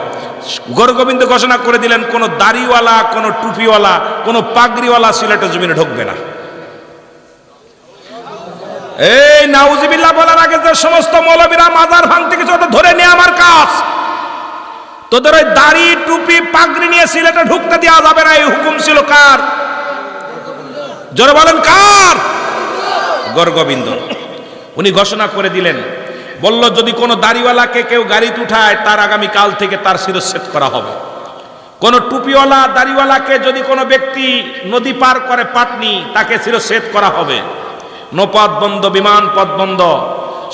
গৌরগোবিন্দ ঘোষণা করে দিলেন, কোনো দাড়িওয়ালা, কোনো টুপিওয়ালা, কোনো পাগড়িওয়ালা সিলেটের জমিনে ঢুকবে না। এই নাউজুবিল্লাহ বলার আগে যে সমস্ত মৌলবীরা মাজার ভাঙতে কিছু, ওদের ধরে নিয়ে আমার কাজ। তোদের ওই দাড়ি টুপি পাগড়ি নিয়ে সিলেটে ঢুকতে দেওয়া যাবে না। এই হুকুম ছিল কার? জোরে বলেন কার? গৌরগোবিন্দ। উনি ঘোষণা করে দিলেন, বলল যদি কোনো দাড়িওয়ালাকে কেউ গাড়িতে উঠায়, তার আগামী কাল থেকে তার শিরচ্ছেদ করা হবে। কোন টুপিওয়ালা দাড়িওয়ালাকে যদি কোনো ব্যক্তি নদী পার করে পাটনি, তাকে শিরচ্ছেদ করা হবে। নৌপথ বন্ধ, বিমান পথ বন্ধ,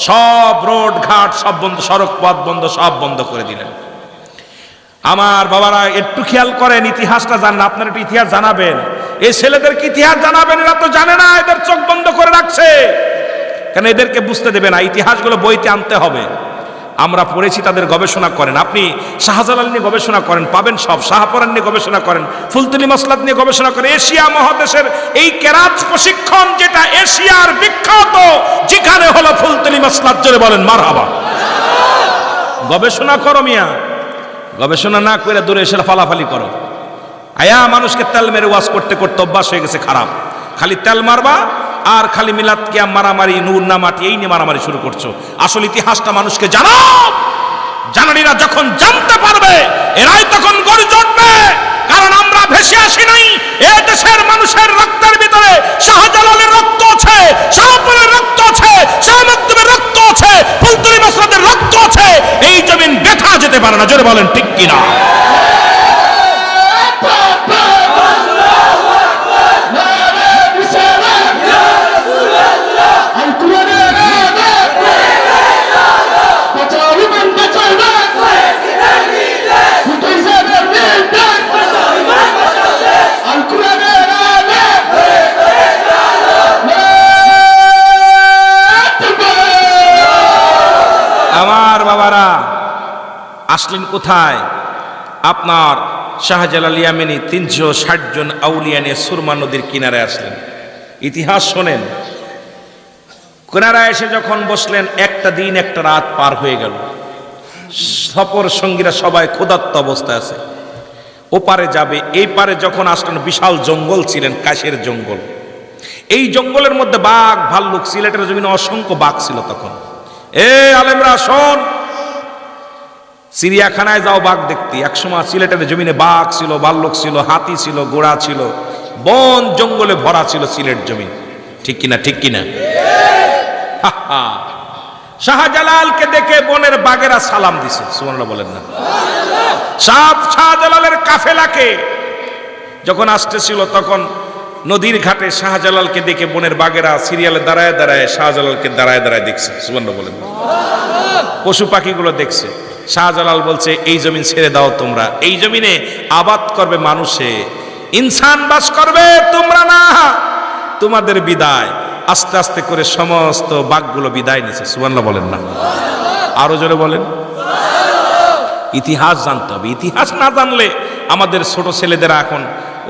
সব রোড ঘাট সব বন্ধ, সড়ক পথ বন্ধ, সব বন্ধ করে দিলেন। আমার বাবারা একটু খেয়াল করেন, ইতিহাসটা জানেন, আপনার একটু ইতিহাস জানাবেন। এই ছেলেদেরকে ইতিহাস জানাবেন, এরা তো জানে না, এদের চোখ বন্ধ করে রাখছে। কেন? এদেরকে বুঝতে দেবে না, ইতিহাসগুলো বইতে আনতে হবে। আমরা পড়েছি, তাদের গবেষণা করেন। আপনি শাহজালাল নিয়ে গবেষণা করেন, পাবেন সব। শাহপুরান নিয়ে গবেষণা করেন, ফুলতলি মাসলাত নিয়ে গবেষণা করেন। এশিয়া মহাদেশের এই কেরাত প্রশিক্ষণ, যেটা এশিয়ার বিখ্যাত, যেখানে হলো ফুলতলি মাসলাত। জোরে বলেন মারহাবা। গবেষণা করো মিয়া, গবেষণা না করে দূরে এসে ফালাফালি করো। আয়া মানুষকে তেল মেরে ওয়াজ করতে করতে অভ্যাস হয়ে গেছে খারাপ। খালি তেল মারবা আর খালি মিলাদ কিয়াম মারামারি, নূর না মাটি, এই নিয়ে মারামারি শুরু করছো। আসল ইতিহাসটা মানুষকে জানাও। জানানিরা যখন জানতে পারবে, এরাই তখন গর্জে উঠবে। কারণ আমরা ভেসে আসি নাই, এ দেশের মানুষের রক্তের ভিতরে শাহজালালের রক্ত আছে, শাহপুরের রক্ত আছে, শাহ মাকদুমের রক্ত আছে, ফুলতলি মাসলাদের রক্ত আছে। এই জমিন দেখা যেতে পারে না। জোরে বলেন ঠিক কিনা? আমার বাবারা আসলেন কোথায়? আপনার শাহজালাল ইয়ামানি 360 জন আউলিয়া নিয়ে সুরমা নদীর কিনারে আসলেন। ইতিহাস শোনেন। কিনারায় এসে যখন বসলেন, একটা দিন একটা রাত পার হয়ে গেল। সফর সঙ্গীরা সবাই ক্ষুধার্ত অবস্থায় আছে। ওপারে যাবে, এই পারে যখন আসলেন বিশাল জঙ্গল ছিলেন, কাশের জঙ্গল। এই জঙ্গলের মধ্যে বাঘ ভাল্লুক, সিলেটের জমিনে অসংখ্য বাঘ ছিল তখন। আলেমরা শোন, চিড়িয়াখানায় যাও বাঘ দেখতে। একসময় সিলেটের জমিনে বাঘ ছিল, ভাল্লুক ছিল, হাতি ছিল, ঘোড়া ছিল, বন জঙ্গলে ভরা ছিল সিলেট জমিন। ঠিক কিনা? ঠিক কিনা? শাহজালালকে দেখে বনের বাঘেরা সালাম দিছে, সুবহানাল্লাহ বলেন না? শাহজালালের কাফেলাকে যখন আসতেছিল তখন নদীর ঘাটে শাহজালালকে দেখে বনের বাঘেরা সিরিয়ালে দাঁড়ায় দাঁড়ায় শাহজালালকে দাঁড়ায় দাঁড়ায় দেখছে, সুবহানাল্লাহ বলেন না? পশু পাখিগুলো দেখছে। শাহজালাল বলছে, এই জমিন ছেড়ে দাও তোমরা, এই জমিনে আবাদ করবে মানুষে, ইনসান বাস করবে, তোমরা না। তোমাদের বিদায়। আস্তে আস্তে করে সমস্ত বাঘগুলো বিদায় নিছে, সুবহানাল্লাহ বলেন না? আরো জোরে বলেন। ইতিহাস জানতে হবে। ইতিহাস না জানলে আমাদের ছোট ছেলেদের এখন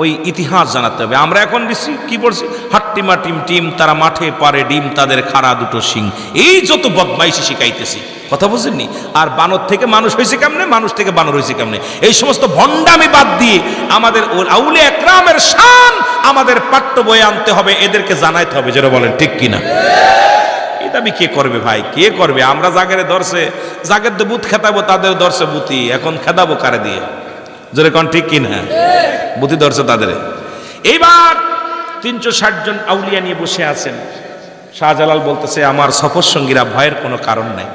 ওই ইতিহাস জানাতে হবে। আমরা এখন বেশি কি পড়ছি, হাট্টিমা টিম টিম, তারা মাঠে পারে ডিম, তাদের খাড়া দুটো শিং, এই যত বদমাইশি শিখাইতেছি, কথা বুঝেননি? আর বানর থেকে মানুষ হয়েছে কেমনে, মানুষ থেকে বানর হয়েছে কেমনে, এই সমস্ত ভণ্ডামি বাদ দিয়ে আমাদের আউলিয়া একরামের শান আমাদের পাঠ্য বইয়ে আনতে হবে, এদেরকে জানাইতে হবে। যারা বলেন ঠিক কিনা? এই দাবি কে করবে ভাই, কে করবে? আমরা জাগের ধরছে, জাগের তো বুথ খেতাবো, তাদের ধরছে বুতি, এখন খেদাবো কারে দিয়ে? জোরে কোন ঠিক কিনা? বুতি ধরছে তাদের। এইবার 360 জন আউলিয়া নিয়ে বসে আছেন। শাহজালাল বলতেছে, আমার সফর সঙ্গীরা ভয়ের কোনো কারণ নাই,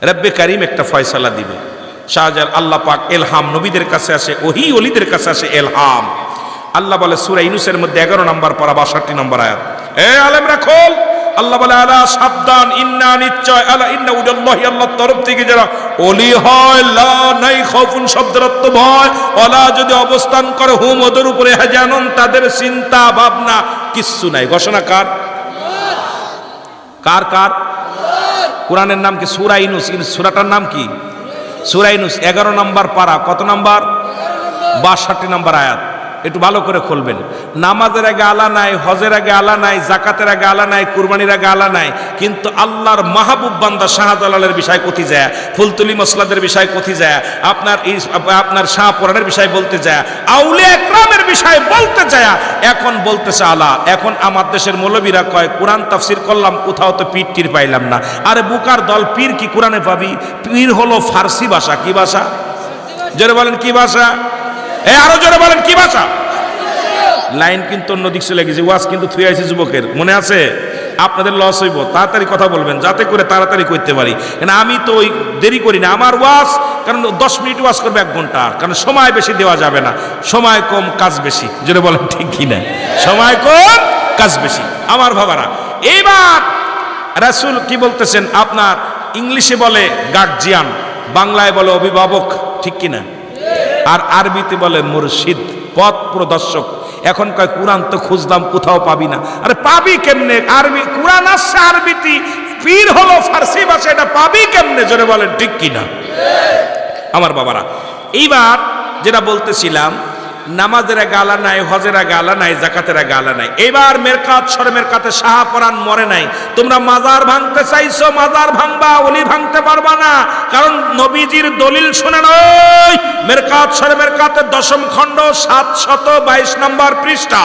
রব্বে কারিম একটা ফয়সালা দিবে। শাহজালাল, আল্লাহ পাক এলহাম নবীদের কাছে আসে, ওহি ওলিদের কাছে আসে এলহাম। আল্লাহ বলে সূরা ইউনূসের মধ্যে 11 নম্বর পারা 62 নম্বর আয়াত, আলেমরা খোল। আল্লাহ বলে, আলা সাবধান, ইন্না নিশ্চয়, আলা ইন্না উদাল্লাহি, আল্লাহর তরফ থেকে যারা ওলি হয়, লা নাই খাউফুন শব্দের অর্থ ভয়, ওয়ালা যদি অবস্থান করে হুম ওদের উপরে হাজানুন, তাদের চিন্তা ভাবনা কিচ্ছু নাই। ঘোষণা কার? কার কার? কোরআনের নাম কি? সূরা ইউনূস। সূরাটার নাম কি? সূরা ইউনূস 11 নম্বর পারা, কত নম্বর? 62 নম্বর আয়াত। একটু ভালো করে খুলবেন। নামাজের আগে আলা নাই, হজের আগে আলা নাই, জাকাতের আগে আলা নাই, কুরবানির আগে আলা নাই, কিন্তু আল্লাহর মাহবুব বান্দা শাহজালালের বিষয় কোথি যায়, ফুলতুলি মসলাদের বিষয় কোথি যায়, আপনার শাহপুরানের বিষয় বলতে যায়, আউলিয়া একরামের বিষয় বলতে যায়, এখন বলতেছে আলা। এখন আমার দেশের মৌলবীরা কয়, কোরআন তাফসির করলাম, কোথাও তো পীর টির পাইলাম না। আরে বুকার দল, পীর কি কোরআনে পাবি? পীর হলো ফার্সি ভাষা। কি ভাষা? জোরে বলেন কি ভাষা? আরো জোরে বলেন কি ভাষা? লাইন কিন্তু অন্যদিক চলে গেছে, ওয়াজ কিন্তু থুয়ে আছে যুবকের, মনে আছে? আপনাদের লস হইব, তাড়াতাড়ি কথা বলবেন যাতে করে তাড়াতাড়ি করতে পারি। কারণ আমি তো ওই দেরি করি না, আমার ওয়াজ কারণ 10 মিনিট ওয়াজ করবে 1 ঘন্টা, কারণ সময় বেশি দেওয়া যাবে না। সময় কম কাজ বেশি, জোরে বলেন ঠিক কি না? সময় কম কাজ বেশি আমার বাবারা। এইবার রাসূল কি বলতেছেন? আপনার ইংলিশে বলে গার্জিয়ান, বাংলায় বলে অভিভাবক, ঠিক কিনা? আর আরবিতে বলে মুর্শিদ, পথ প্রদর্শক। এখন কয় কোরআন তো খুঁজলাম, কোথাও পাবি না। আরে পাবি কেমনে? আরবি কোরআন আসছে আরবিতে, পীর হলো ফার্সি ভাষা, এটা পাবি কেমনে? জোরে বলেন ঠিক কিনা আমার বাবারা। এইবার যেটা বলতেছিলাম, নামাজের আগে আলা নাই, হজের আগে আলা নাই, জাকাতের আগে আলা নাই। এবার মেরকাত সরে মেরকাতে শাহপরান মরে নাই। তোমরা মাজার ভাঙতে চাইছো, মাজার ভাঙবা, ওলি ভাঙতে পারবা না, কারণ নবীজির দলিল শুনেন। ওই মেরকাত সরে মেরকাতের 10ম খণ্ড 722 নম্বর পৃষ্ঠা।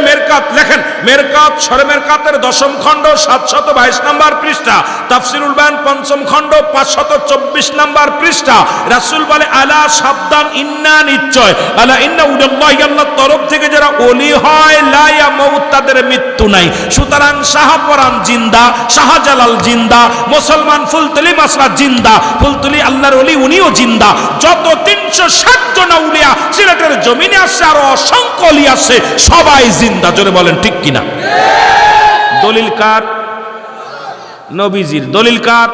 মেরকাত লেখেন, মেরকাত সরে মেরকাতের 10ম খণ্ড 722 নম্বর পৃষ্ঠা। তাফসিরুল বায়ান 5ম খণ্ড 524 নম্বর পৃষ্ঠা। রাসূল বলে, আলা সাবধান, ইন্না নিশ্চয়, আলা ইন্না উদাল্লাহি, আল্লাহর তরফ থেকে যারা ওলি হয়, লা ইয়ামুত, তাদের মৃত্যু নাই। সুতরাং শাহপরান জিন্দা, শাহজালাল জিন্দা, মুসলমান ফুলতুলি মাসলা জিন্দা, ফুলতুলি আল্লাহর ওলি উনিও জিন্দা। যত 360 জন আউলিয়া সিলেটের জমিনে আসছে, আরো অসংখ্য ওলি আছে, সবাই জিন্দা। জোরে বলেন ঠিক কিনা? দলিল কার? নবীজির। দলিল কার?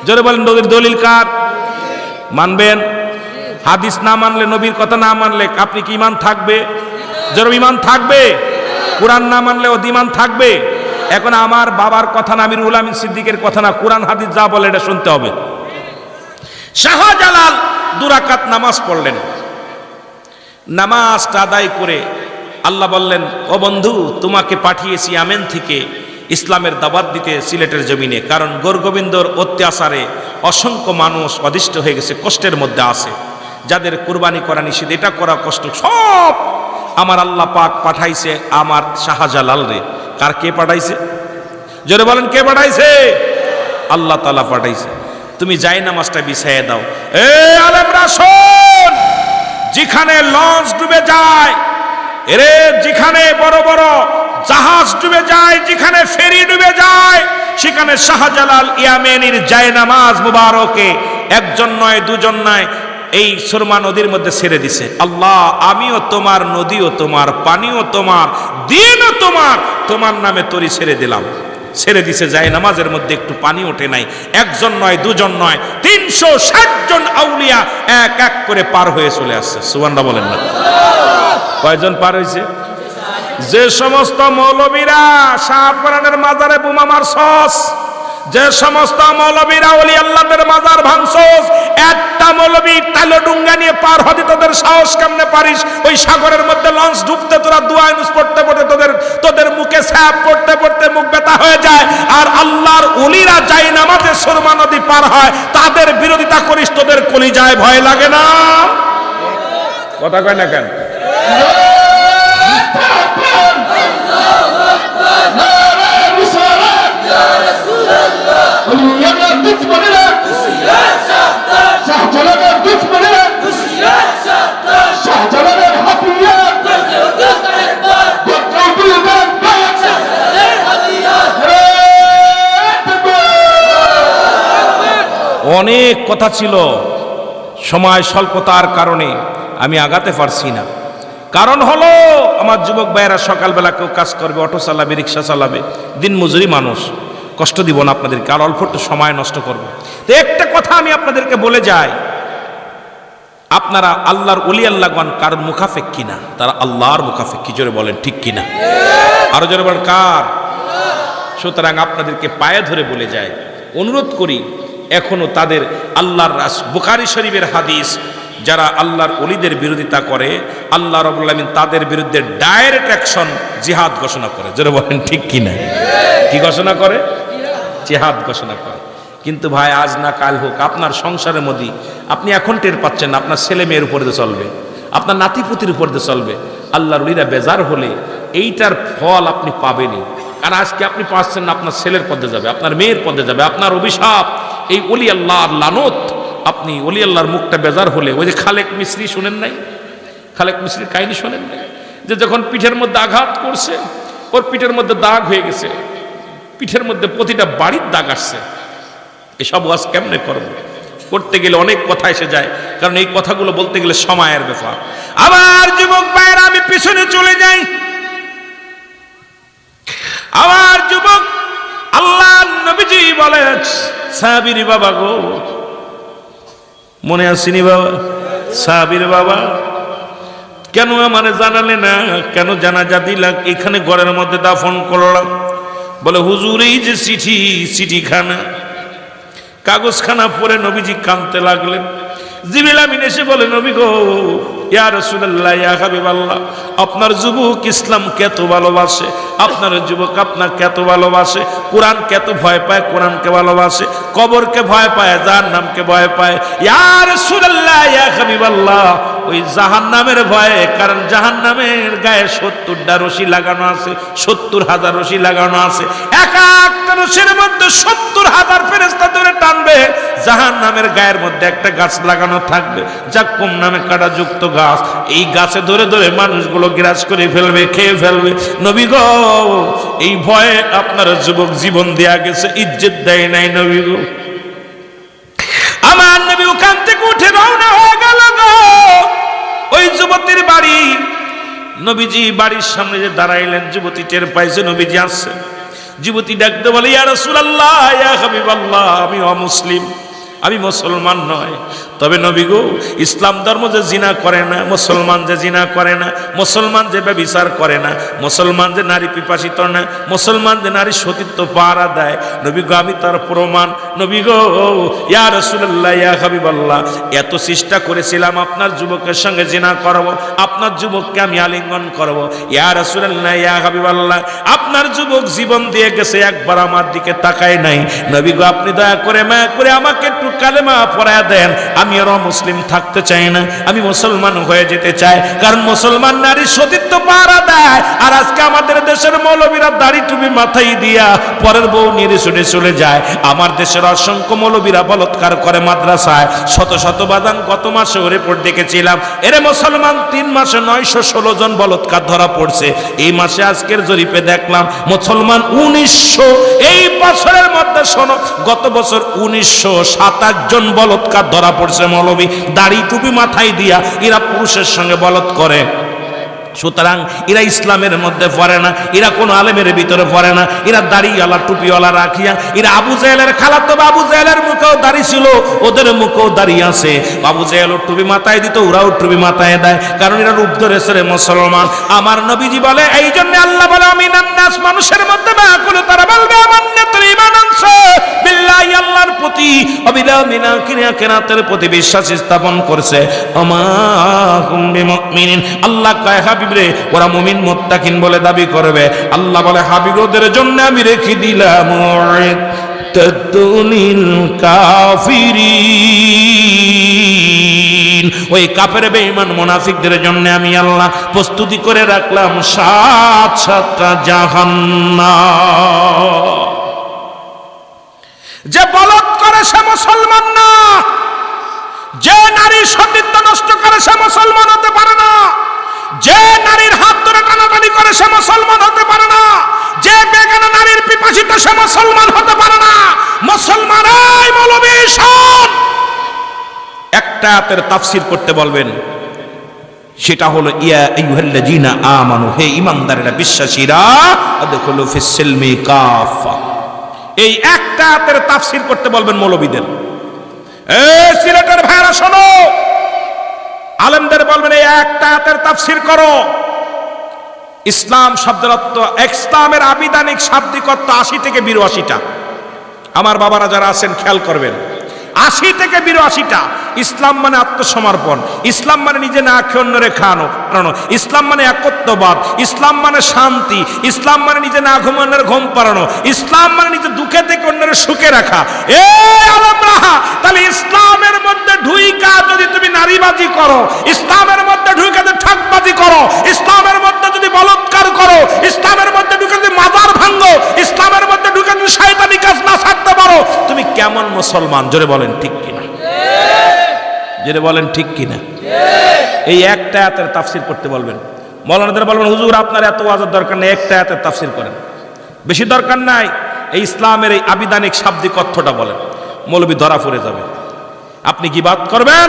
জোরে বলেন নবীর দলিল কার? মানবেন? হাদিস না মানলে, নবীর কথা না মানলে আপনি কি ঈমান থাকবে? জোরে ঈমান থাকবে? কোরআন না মানলে ও ঈমান থাকবে? এখন আমার বাবার কথা না, আমিরুল আমিন সিদ্দিকের কথা না, কোরআন হাদিস যা বলে এটা শুনতে হবে। শাহজালাল 2 রাকাত নামাজ পড়লেন। নামাজটা আদায় করে আল্লাহ বললেন, ও বন্ধু, তোমাকে পাঠিয়েছি আমেন থেকে ইসলামের দাওয়াত দিতে সিলেটের জমিনে, কারণ গোরগোবিন্দর অত্যাচারে অসংখ্য মানুষ অদিষ্ট হয়ে গেছে, কষ্টের মধ্যে আছে। যাদের কুরবানি করা নিষেধ, এটা করা কষ্ট, সব আমার আল্লাহ পাক পাঠাইছে আমার শাহজালাল রে। কার কে পাঠাইছে? জোরে বলেন কে পাঠাইছে? আল্লাহ তাআলা পাঠাইছে। তুমি যাই নামাজটা বিছাইয়ে দাও। এ আলেমরা শোন, যেখানে লঞ্চ ডুবে যায়, এরে যেখানে বড় বড় জাহাজ ডুবে যায়, যেখানে ফেরি ডুবে যায়, সেখানে শাহজালাল ইয়ামেনির জায়নামাজ মুবারকে একজন নয় দুজন নয় এই সুরমা নদীর মধ্যে ছেড়ে দিছে। আল্লাহ, আমিও তোমার, নদীও তোমার, পানিও তোমার, দিনও তোমার, তোমার নামে তরি ছেড়ে দিলাম। ছেড়ে দিছে, যায় নামাজের মধ্যে একটু পানি ওঠে নাই। একজন নয় দুজন নয় 360 জন আউলিয়া এক এক করে পার হয়ে চলে আসছে। সুবহানাল্লাহ বলেন না? কয়জন পার হয়েছে? যে সমস্ত মৌলবীরা শাহপুরানের মাজারে বোমা মারছস, যে সমস্ত মৌলবীরা ওলি আল্লাহদের মাজার ভাঙছস, একটা মৌলবী তালডুঙ্গা নিয়ে পার হতে তোদের সাহস কেমনে পারিস? ওই সাগরের মধ্যে লঞ্চ ডুবতে তোরা দোয়া ইউনুস পড়তে পড়তে তোদের মুখে স্যাপ পড়তে পড়তে মুখ ব্যথা হয়ে যায়। আর আল্লাহর ওলিরা যাই নামাজে সুরমা নদী পার হয়, তাদের বিরোধিতা করিস, তোদের কলিজায় ভয় লাগে না? কথা কয় না কেন? অনেক কথা ছিল, সময় স্বল্পতার কারণে আমি আগাতে পারছি না। কারণ হলো আমার যুবক ভাইয়েরা সকালবেলা কেউ কাজ করবে, অটো চালাবে, রিক্সা চালাবে, দিন মজুরি মানুষ, কষ্ট দিব না আপনাদেরকে, আর অল্প একটু সময় নষ্ট করবো। তো একটা কথা আমি আপনাদেরকে বলে যাই, আপনারা আল্লাহর ওলি আল্লাহগণ কার মুখাফেক কিনা? তারা আল্লাহর মুখাফেক। কি জোরে বলেন ঠিক কিনা? আরো জোরে বলেন কার? সুতরাং আপনাদেরকে পায়ে ধরে বলে যায়, অনুরোধ করি, এখনো তাদের আল্লাহর বুখারী শরীফের হাদিস, যারা আল্লাহর ওলিদের বিরোধিতা করে, আল্লাহ রাব্বুল আলামিন তাদের বিরুদ্ধে ডাইরেক্ট অ্যাকশন, জিহাদ ঘোষণা করে। জোরে বলেন ঠিক কিনা? কি ঘোষণা করে? জিহাদ ঘোষণা করে। কিন্তু ভাই, আজ না কাল হোক, আপনার সংসারের মধ্যে আপনি এখন টের পাচ্ছেন না, আপনার ছেলে মেয়ের উপরে দিয়ে চলবে, আপনার নাতিপুতির উপর দিয়ে চলবে। আল্লাহর ওলিরা বেজার হলে এইটার ফল আপনি পাবেনই। কারণ আজকে আপনি পাচ্ছেন না, আপনার ছেলের পদে যাবে, আপনার মেয়ের পদে যাবে, আপনার অভিশাপ, এই ওলি আল্লাহর লানত। আপনি ওলি আল্লাহর মুখটা বেজার হলে, ওই যে খালেক মিস্ত্রি শুনেন নাই? খালেক মিস্ত্রির কাহিনী শোনেন নাই? যে যখন পিঠের মধ্যে আঘাত করছে, ওর পিঠের মধ্যে দাগ হয়ে গেছে, পিঠের মধ্যে প্রতিটা বাড়ির দাগ আসছে। এসব ওয়াজ কেমনে করব? করতে গেলে অনেক কথা এসে যায়, কারণ এই কথাগুলো বলতে গেলে সময়ের ব্যাপার। আবার যুবক ভাইয়েরা, আমি পিছনে চলে যাই। আবার যুবক, আল্লাহ নবীজি বলে, সাহাবীর বাবা গো, মনে আসেনি বাবা? সাহাবীর বাবা, কেন আমারে জানালে না? কেন জানাজা দিলা? এখানে ঘরের মধ্যে দাফন করলাম। বলে হুজুর, এই যে চিঠিখানা, কাগজখানা পড়ে নবীজি কাঁদতে লাগলেন। জিবরিল আমিন এসে বলে, নবী গো, ইয়া রাসূলুল্লাহ, ইয়া হাবিবাল্লাহ, আপনার যুবক ইসলামকে এত ভালোবাসে, আপনার যুবক আপনাকে এত ভালোবাসে, কোরআনকে এত ভয় পায়, কোরআনকে ভালোবাসে, কবরকে ভয় পায়, জাহান্নামকে ভয় পায়। ইয়া রাসূলুল্লাহ, ইয়া হাবিবাল্লাহ, ওই জাহান্নামের ভয়ে, কারণ জাহান্নামের গায়ে 70টা রশি লাগানো আছে, 70,000 রশি লাগানো আছে। এক একটা রশির মধ্যে 70,000 ফেরেশতা ধরে টানবে। জাহান্নামের গায়ের মধ্যে একটা গাছ লাগানো থাকবে, জাক্কুম নামে কাঁটা যুক্ত গাছ। এই গাছে ধরে ধরে মানুষগুলো গ্রাস করে ফেলবে, খেয়ে ফেলবে। নবী গো, এই ভয়ে আপনার যুবক জীবন দেয়া গেছে, ইজ্জত দেয় নাই। নবী গো, আমার নবী ওখান থেকে উঠে রওনা হয়ে গেল গো ওই যুবতীর বাড়ি। নবীজি বাড়ির সামনে যে দাঁড়াইলেন, যুবতী টের পাইছে নবীজি আসছে। যুবতী ডাকতে বলে, ইয়া রাসূলুল্লাহ, ইয়া হাবিবাল্লাহ, আমি অমুসলিম, আমি মুসলমান নয়। তবে নবী গো, ইসলাম ধর্ম যে জিনা করে না, মুসলমান যে জিনা করে না, মুসলমান যে ব্যভিচার করে না, মুসলমান যে নারী পিপাসিত না, মুসলমান যে নারী সতীত্ব পাহারা দেয়, নবী গো, আমি তার প্রমাণ। নবী গো, ইয়া রাসূলুল্লাহ, ইয়া হাবিবাল্লাহ, এত চেষ্টা করেছিলাম আপনার যুবকের সঙ্গে জিনা করব, আপনার যুবককে আমি আলিঙ্গন করব। ইয়া রাসূলুল্লাহ, ইয়া হাবিবাল্লাহ, আপনার যুবক জীবন দিয়ে গেছে, একবার আমার দিকে তাকায় নাই। নবী গো, আপনি দয়া করে মায়া করে আমাকে একটু কালেমা পড়ায়া দেন। আমি আর মুসলিম থাকতে চাই না, আমি মুসলমান হয়ে যেতে চাই। কারণ মুসলমান নারীর সতীত্ব পাহারা দেয়। আর আজকে আমাদের দেশের মৌলবীরা দাড়ি টুপি মাথায় দিয়া পরের বউ নিয়ে ছুটে চলে যায়। আমার দেশের অসংখ্য মৌলবীরা বলৎকার করে মাদ্রাসায়, শত শত বাদান গত মাসে রিপোর্ট দেখেছিলাম। এরে মুসলমান 3 মাসে 916 জন বলৎকার ধরা পড়ছে। এই মাসে আজকের জরিপে দেখলাম মুসলমান 1900, এই বছরের মধ্যে শোনো, গত বছর 1927 জন বলৎকার ধরা পড়ছে মৌলবী দাড়ি টুপি মাথায় দিয়া। এরা পুরুষের সঙ্গে বলৎ করে। সুতরাং এরা ইসলামের মধ্যে পড়ে না, এরা কোনো আলেমের ভিতরে পড়ে না, এরা দাড়িওয়ালা টুপিওয়ালা রাখিয়া। এরা আবু জাহেলের খালাতো, আবু জাহেলের মুখেও দাড়ি ছিল, ওদের মুখেও দাড়ি আছে। আবু জাহেলও টুপি মাথায় দিত, ওরাও টুপি মাথায় দেয়, কারণ এরা রূপ ধরেছে রে মুসলমান। আমার নবীজি বলে, এই জন্য আল্লাহ বলে, আমিনান নাস, মানুষের মধ্যে বাকুল, তারা বলবে আমান্নে তোর ঈমান আনছে বিল্লাহি, আল্লাহর প্রতি, অবিলা মিনা কিরাতের প্রতি বিশ্বাস স্থাপন করছে। আমা হুম বিমুমিনিন, আল্লাহ কয় হাবিবরে ওরা মুমিন মুত্তাকিন বলে দাবি করবে। আল্লাহ বলে, হাবিব ওদের জন্য আমি রেখে দিলাম তাদুনিল কাফিরিন, ওই কাফের বেঈমান মুনাফিকদের জন্য আমি আল্লাহ প্রস্তুতি করে রাখলাম 7টা জাহান্নাম। যে বলৎ করে সে মুসলমান না, যে নারীর সতীত্ব নষ্ট করে সে মুসলমান হতে পারে না, যে নারীর হাত ধরে টানাটানি করে সে মুসলমান হতে পারে না, যে বেগানা নারীর পিপাসিত সে মুসলমান হতে পারে না। মুসলমান এই মৌলবী শোন, একটা আয়াতের তাফসীর করতে বলবেন, সেটা হলো ইয়া আইয়ুহাল্লাযীনা আমানু, হে ঈমানদারেরা, বিশ্বাসীরা, আদখুলু ফিস সিলমি কাফা। এই একটা আয়াতের তাফসীর করতে বলবেন মৌলবীদের। এই সিলেটের ভাইরা শোনো, আলেমদের বলবেন এই একটা আয়াতের তাফসীর করো। ইসলাম শব্দের অর্থ, ইসলামের আবিধানিক শাব্দিক অর্থ 80 থেকে 82টা। আমার বাবারা যারা আছেন খেয়াল করবেন, 80 থেকে 82টা। ইসলাম মানে আত্মসমর্পণ, ইসলাম মানে নিজে না খেয়ে অন্যরে খাওয়ানো, ইসলাম মানে একত্ববাদ, ইসলাম মানে শান্তি, ইসলাম মানে নিজে না ঘুম অন্যের ঘুম পাড়ানো, ইসলাম মানে নিজে দুঃখে থেকে অন্যের সুখে রাখা। তাহলে ইসলামের মধ্যে ঢুইকা যদি তুমি নারীবাজি করো, ইসলামের মধ্যে ঢুইকা যদি ঠকবাজি করো, ইসলামের মধ্যে যদি বলৎকার করো, ইসলামের মধ্যে ঢুকে যদি মাজার ভাঙো, ইসলামের মধ্যে ঢুকে যদি শয়তানি কাজ না ছাড়তে পারো, তুমি কেমন মুসলমান? জোরে বলেন ঠিক কিনা, জোরে বলেন ঠিক কিনা। এই একটা আয়াতের তাফসীর করতে বলবেন। মাওলানাদের বলবেন, হুজুর আপনার এত ওয়াজের দরকার নেই, একটা আয়াতের তাফসীর করেন, বেশি দরকার নাই, এই ইসলামের এই আবিধানিক শাব্দিক অর্থটা বলেন। মৌলবী ধরা পড়ে যাবে। আপনি গীবাত করবেন,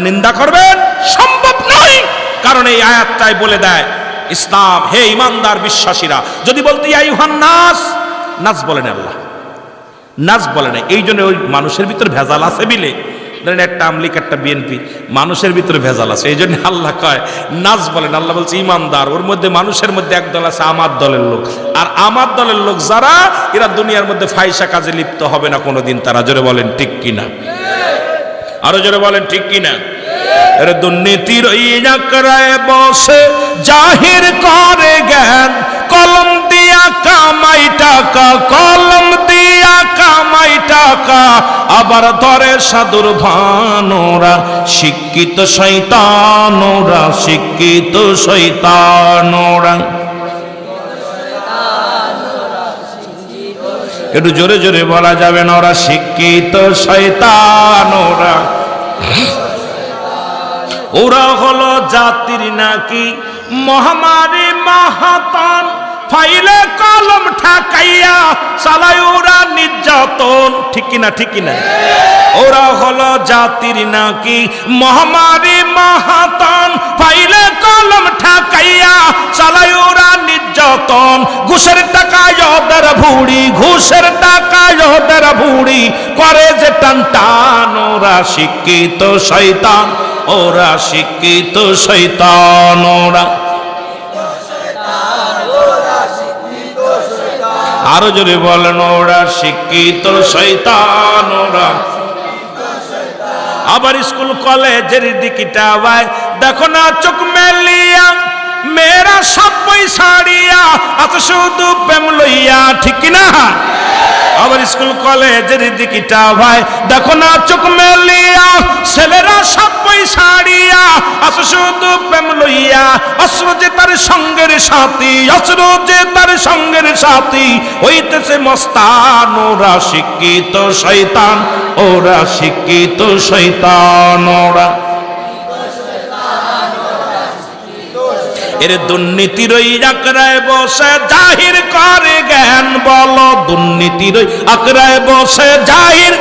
নিন্দা করবেন, সম্ভব নয়, কারণ এই আয়াতটাই বলে দেয় ইসলাম, হে ঈমানদার বিশ্বাসীরা। যদি বলতে ইয়া আইয়ুহান নাস, নাস বলেন আল্লাহ, নাস বলে না। এই জন্য ওই মানুষের ভিতরে ভেজাল আছে বিলে, একটা আমলিক একটা বিএনপি, মানুষের ভিতরে ভেজাল আছে, এই জন্য আল্লাহ কয় নাস বলেন। আল্লাহ বলছে ঈমানদার, ওর মধ্যে মানুষের মধ্যে একদল আছে আমার দলের লোক, আর আমার দলের লোক যারা, এরা দুনিয়ার মধ্যে ফাহিশা কাজে লিপ্ত হবে না কোনোদিন তারা। জোরে বলেন ঠিক কিনা, আরো জোরে বলেন ঠিক কিনা। এর দুর্নীতির ইনাকরায় বসে জাহির করে জ্ঞান, কলম দিয়া কামাই টাকা, কলম দিয়া কামাই টাকা, আবার ধরে সাধুর ভানোরা, শিক্ষিত শয়তানোরা, শিক্ষিত শয়তানোরা। একটু জোরে জোরে বলা যাবে না, ওরা শিক্ষিত শয়তানোরা। ওরা হলো জাতির নাকি মহামারী মাহাতান, ফাইলে কলম ঠাকাইয়া চালায় ওরা নির্যাতন। ঠিক কিনা, ঠিক কিনা। ওরা হলো জাতির নাকি মহামারী মাহাতান, ফাইলে কলম ঠাকাইয়া চালায় ওরা নির্যাতন। ঘুষের টাকায় ওদের ভুড়ি, ঘুষের টাকায় ওদের ভুড়ি, করে যে টান টান। ওরা শিক্ষিত শয়তান, ওরা শিক্ষিত শয়তান। ওরা আরো জোরে বলেন ওরা শিক্ষিত শয়তান ওরা। আবার স্কুল কলেজের দিকটা ভাই দেখো না চোখ মেলিয়া, মেয়েরা সব পয়সাড়িয়া আচ্ছা শুধু প্রেম লইয়া, ঠিক না? আবার স্কুল কলেজের দিকটা ভাই দেখো না চোখ মেলিয়া, ছেলেরা সব পয়সাড়িয়া আচ্ছা শুধু প্রেম লইয়া। অস্ত্র যে তার সঙ্গের সাথী, অস্ত্র যে তার সঙ্গের সাথী, হইতেছে মস্তান ওরা শিক্ষিত শয়তান, ওরা শিক্ষিত শয়তান ওরা। এর দুর্নীতির ওই আকড়ায় বসে জাহির করে জ্ঞান, বলো দুর্নীতির ওই আকড়ায় বসে জাহির।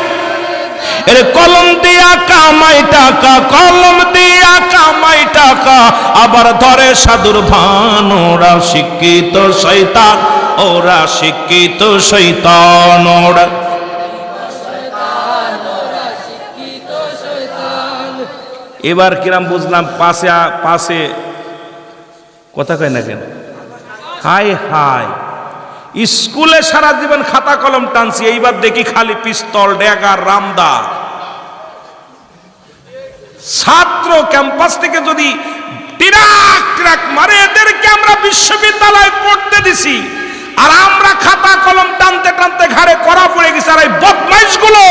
এর কলম দিয়া কামাই টাকা, কলম দিয়া কামাই টাকা, আবার ধরে সাধুর ভান ওরা শিক্ষিত শয়তান, ওরা শিক্ষিত শয়তান ওরা। এবার কিরাম বুঝলাম পাশে পাশে কথা কয় না কেন? হাই হাই, স্কুলে সারা জীবন খাতা কলম টানছি, এইবার দেখি খালি পিস্তল ড্যাগার রামদা। ছাত্র ক্যাম্পাস থেকে যদি টিরাক টিরাক মারে, এদেরকে আমরা বিশ্ববিদ্যালয়ে পড়তে দিছি, আর আমরা খাতা কলম টানতে টানতে ঘাড়ে করা পড়ে গেছে। আর এই বদমাইশগুলো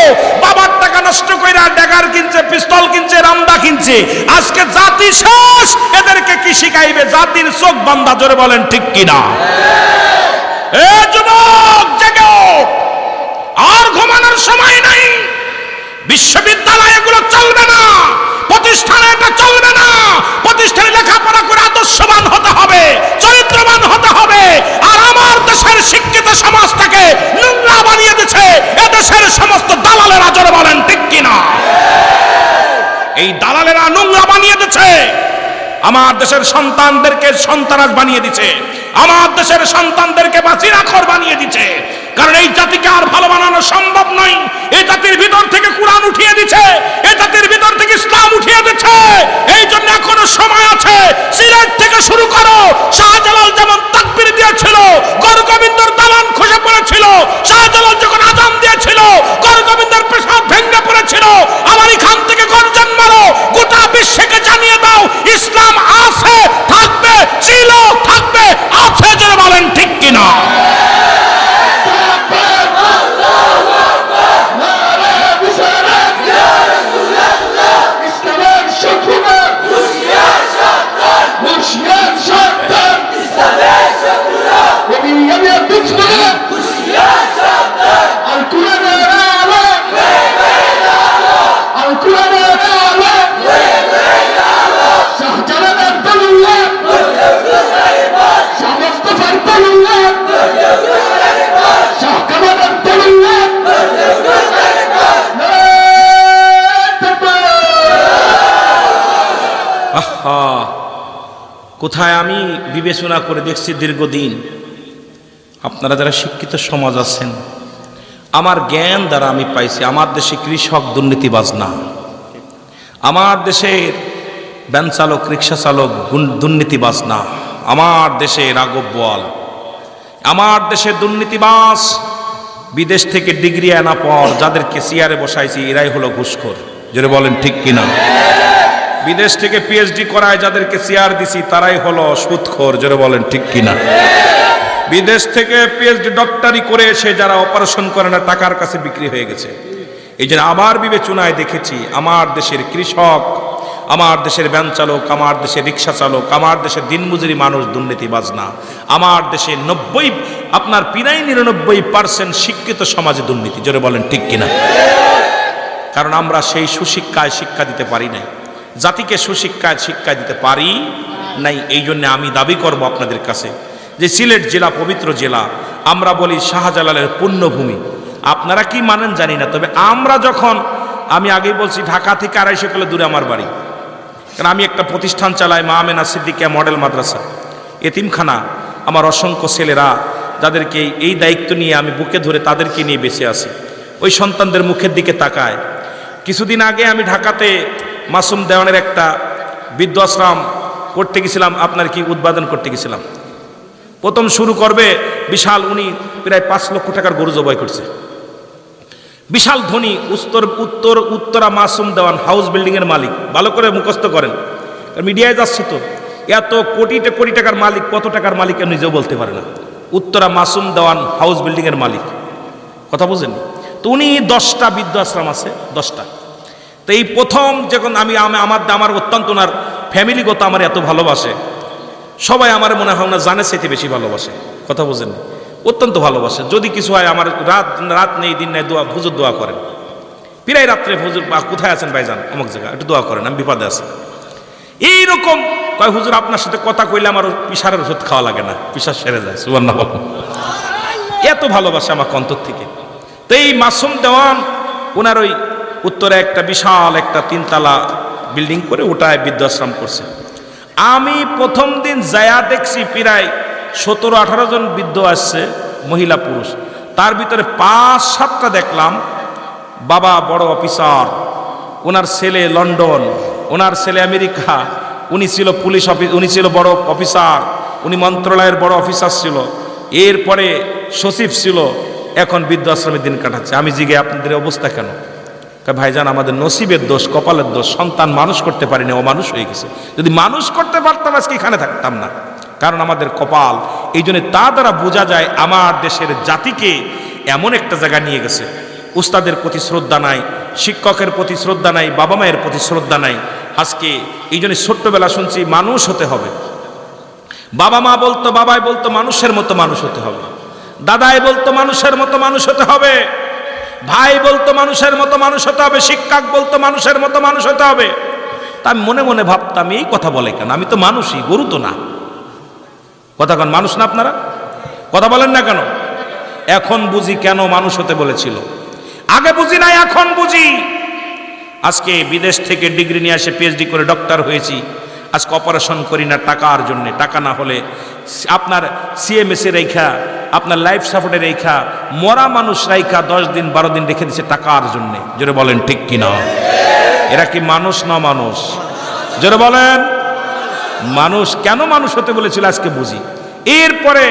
বাবার টাকা নষ্ট কইরা ড্যাগার কিনছে, পিস্তল কিনছে, রামদা কিনছে। আজকে জাতি শেষ, এদেরকে কি শিখাইবে? জাতির চোখ বান্ধা, জোরে বলেন ঠিক কিনা? এ যুবক জেগো, আর ঘুমানোর সময় নাই। বিশ্ববিদ্যালয় এগুলো চলবে না, প্রতিষ্ঠানে এটা চলবে না। প্রতিষ্ঠানে লেখাপড়া করে আদর্শবান হতে হবে, চরিত্রবান হতে হবে। আর আমার দেশের শিক্ষিত সমাজটাকে নোংরা বানিয়ে দিচ্ছে এদেশের সমস্ত দালালেরা, জোরে বলেন ঠিক কিনা? এই দালালেরা নোংরা বানিয়ে দিচ্ছে, আমার দেশের সন্তানদেরকে সন্ত্রাস বানিয়ে দিচ্ছে, আমার দেশের সন্তানদেরকে বাজিরাখর বানিয়ে দিচ্ছে। কারণ এই জাতিকে আর ভালো বানানো সম্ভব নয়। এই জাতির ভিতর থেকে কোরআন উঠিয়ে দিচ্ছে, এই জাতির ভিতর থেকে ইসলাম উঠিয়ে দিচ্ছে। এই জন্য এখনো সময় আছে। সিলেট থেকে শুরু করো, শাহজালাল যেমন তাকবীর দিয়েছিল, গরগোবিন্দর দালান খসে পড়েছিল। শাহজালাল যখন আযান দিয়েছিল, গরগোবিন্দর পেশাব ভেঙে পড়েছিল। আমার এখান থেকে গর্জন মারো, গোটা বিশ্বকে জানিয়ে দাও ইসলাম আছে, থাকবে, ছিল, থাকবে, আছে, যারা বলেন ঠিক কিনা? কোথায় আমি বিবেচনা করে দেখছি দীর্ঘদিন, আপনারা যারা শিক্ষিত সমাজ আছেন, আমার জ্ঞান দ্বারা আমি পাইছি আমার দেশে কৃষক দুর্নীতিবাজ না, আমার দেশের ভ্যান চালক রিক্সা চালক দুর্নীতিবাজ না, আমার দেশে রাঘব বোয়াল, আমার দেশে দুর্নীতিবাজ বিদেশ থেকে ডিগ্রি আনা পর যাদেরকে চেয়ারে বসাইছি এরাই হলো ঘুষখোর, যারা বলেন ঠিক কিনা? বিদেশ থেকে পিএইচডি করায় যাদেরকে চেয়ার দিছি তারাই হলো সুদখোর, যারা বলেন ঠিক কিনা? বিদেশ থেকে পিএইচডি ডক্টরি করে এসে যারা অপারেশন করে না টাকার কাছে বিক্রি হয়ে গেছে। এই জন্য আমার বিবেচনায় দেখেছি আমার দেশের কৃষক, আমার দেশের ভ্যান চালক, আমার দেশের রিক্সা চালক, আমার দেশের দিনমজুরি মানুষ দুর্নীতিবাজ না। আমার দেশে 90 আপনার 99% শিক্ষিত সমাজে দুর্নীতি, যারা বলেন ঠিক কিনা? কারণ আমরা সেই সুশিক্ষায় শিক্ষা দিতে পারি নাই, জাতিকে সুশিক্ষায় শিক্ষা দিতে পারি নাই। এই জন্য আমি দাবি করব আপনাদের কাছে যে সিলেট জেলা পবিত্র জেলা, আমরা বলি শাহজালালের পুণ্যভূমি। আপনারা কি মানেন জানি না, তবে আমরা যখন, আমি আগেই বলছি ঢাকা থেকে 250 কিলো দূরে আমার বাড়ি, কারণ আমি একটা প্রতিষ্ঠান চালাই মা আমেনা সিদ্দিকিয়া মডেল মাদ্রাসা, এতিমখানা। আমার অসংখ্য ছেলেরা যাদেরকে এই দায়িত্ব নিয়ে আমি বুকে ধরে তাদেরকে নিয়ে বেঁচে আছি, ওই সন্তানদের মুখের দিকে তাকায়। কিছুদিন আগে আমি ঢাকাতে মাসুম দেওয়ানের একটা বৃদ্ধাশ্রম করতে গেছিলাম, আপনার কি উদ্বোধন করতে গেছিলাম। প্রথম শুরু করবে বিশাল, উনি প্রায় 5 লক্ষ টাকার গরু জবাই করছে, বিশাল ধনী, উত্তরা মাসুম দেওয়ান হাউস বিল্ডিং এর মালিক। ভালো করে মুখস্থ করেন, মিডিয়ায় যাচ্ছে তো, এত কোটি টাকার মালিক, কত টাকার মালিক নিজেও বলতে পারে না। উত্তরা মাসুম দেওয়ান হাউস বিল্ডিং এর মালিক, কথা বুঝেন? তো উনি 10টা বৃদ্ধাশ্রম আছে, 10টা। তো এই প্রথম যখন আমার অত্যন্ত ওনার ফ্যামিলিগত আমার এত ভালোবাসে, সবাই আমার মনে হয় না জানে চাইতে বেশি ভালোবাসে, কথা বুঝেন? অত্যন্ত ভালোবাসে। যদি কিছু হয় আমার রাত নেই দিন নেই হুজুর দোয়া করেন, প্রায় রাত্রে হুজুর কোথায় আছেন ভাইজান, অমুক জায়গা, একটু দোয়া করেন, আমি বিপদে আছি। এইরকম কয় হুজুর আপনার সাথে কথা কইলে আমার পিসারের ওষুধ খাওয়া লাগে না, পিসার সেরে যায়, সুবহানাল্লাহ। এত ভালোবাসে আমার অন্তর থেকে। তো এই মাসুম দেওয়ান ওনার ওই উত্তরে একটা বিশাল একটা 3তলা বিল্ডিং করে ওটায় বৃদ্ধাশ্রম করছে। আমি প্রথম দিন যায়া দেখছি প্রায় 17-18 জন বৃদ্ধ আসছে, মহিলা পুরুষ। তার ভিতরে 5-7টা দেখলাম বাবা বড় অফিসার, ওনার ছেলে লন্ডন, ওনার ছেলে আমেরিকা, উনি ছিল পুলিশ অফিস, উনি ছিল বড় অফিসার, উনি মন্ত্রণালয়ের বড় অফিসার ছিল, এরপরে সচিব ছিল, এখন বৃদ্ধাশ্রমে দিন কাটাচ্ছে। আমি জিজ্ঞে আপনাদের অবস্থা কেন? ভাইজান আমাদের নসিবের দোষ, কপালের দোষ, সন্তান মানুষ করতে পারিনি, অমানুষ হয়ে গেছে। যদি মানুষ করতে পারতাম আজকে এখানে থাকতাম না, কারণ আমাদের কপাল। এই জন্য তা দ্বারা বোঝা যায় আমার দেশের জাতিকে এমন একটা জায়গা নিয়ে গেছে। উস্তাদের প্রতি শ্রদ্ধা নাই, শিক্ষকের প্রতি শ্রদ্ধা নাই, বাবা মায়ের প্রতি শ্রদ্ধা নাই। আজকে এই জন্য ছোট্টবেলা শুনছি মানুষ হতে হবে, বাবাই বলতো মানুষের মতো মানুষ হতে হবে, দাদাই বলতো মানুষের মতো মানুষ হতে হবে, ভাই বলতো মানুষের মতো মানুষ হতে হবে, শিক্ষক বলতো মানুষের মতো মানুষ হতে হবে। তা আমি মনে মনে ভাবতাম এই কথা বলে কেন, আমি তো মানুষই, গরু তো না। কথা কেন, মানুষ না আপনারা? কথা বলেন না কেন? এখন বুঝি কেন মানুষ হতে বলেছিল, আগে বুঝি নাই, এখন বুঝি। আজকে বিদেশ থেকে ডিগ্রি নিয়ে আসে, পিএইচডি করে ডক্টর হয়েছি। আজকে অপারেশন করি না টাকার জন্য, টাকা না হলে আপনার সিএমএসে রেখা, আপনার লাইফ সাপোর্টে রেখা, মরা মানুষ রেখা 10 দিন 12 দিন রেখে দিচ্ছে টাকার জন্য। জোরে বলেন ঠিক কিনা? এরা কি মানুষ না মানুষ? জোরে বলেন। মানুষ কেন মানুষ হতে বলেছিল আজকে বুঝি। এরপরে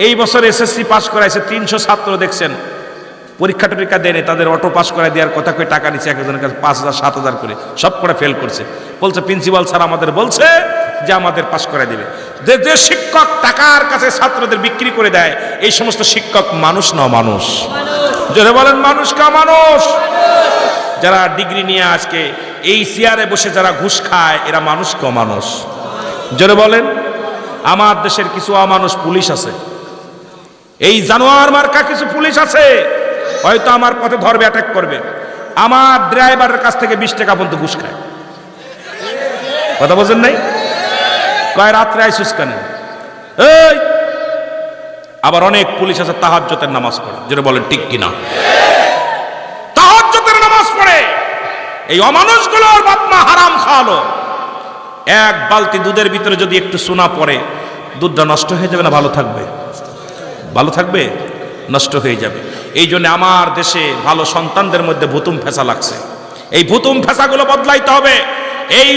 এই বছর এসএসসি পাস করাইছে 300 ছাত্র, দেখছেন পরীক্ষা টরীক্ষা দেয়নি, তাদের অটো পাস করাই দেওয়ার কথা কই টাকা নিচ্ছে একজনের কাছে 5,000-7,000 করে, সব করে ফেল করছে। বলছে প্রিন্সিপাল স্যার আমাদের বলছে যে আমাদের পাস করাই দেবে। যে শিক্ষক টাকার কাছে ছাত্রদের বিক্রি করে দেয়, এই সমস্ত শিক্ষক মানুষ না মানুষ? যারা বলেন মানুষ কা মানুষ? যারা ডিগ্রি নিয়ে আজকে এই চেয়ারে বসে যারা ঘুষ খায়, এরা মানুষ কা মানুষ? যারা বলেন। আমার দেশের কিছু অমানুষ পুলিশ আছে, এই জানোয়ার মার্কা কিছু পুলিশ আছে, হয়তো আমার পথে ধরবে, অ্যাটাক করবে, আমার ড্রাইভারের কাছ থেকে 20 টাকা পর্যন্ত ঘুষ খায়। কথা বলছেন নাই? কয় রাত্রে আইসুস কেন? এই আবার অনেক পুলিশ আছে তাহাজ্জুদের নামাজ পড়ে, যেটা বলেন ঠিক কিনা? তাহাজ্জুদের নামাজ পড়ে। এই অমানুষগুলোর বাপ মা হারাম খাওয়ালো। এক বালতি দুধের ভিতরে যদি একটু সোনা পড়ে, দুধটা নষ্ট হয়ে যাবে না ভালো থাকবে? ভালো থাকবে? নষ্ট হয়ে যাবে। এই জন্য আমার দেশে ভালো সন্তানদের মধ্যে ভুতুম ফেসা লাগছে। এই ভুতুম ফেসাগুলো বদলাইতে হবে। এই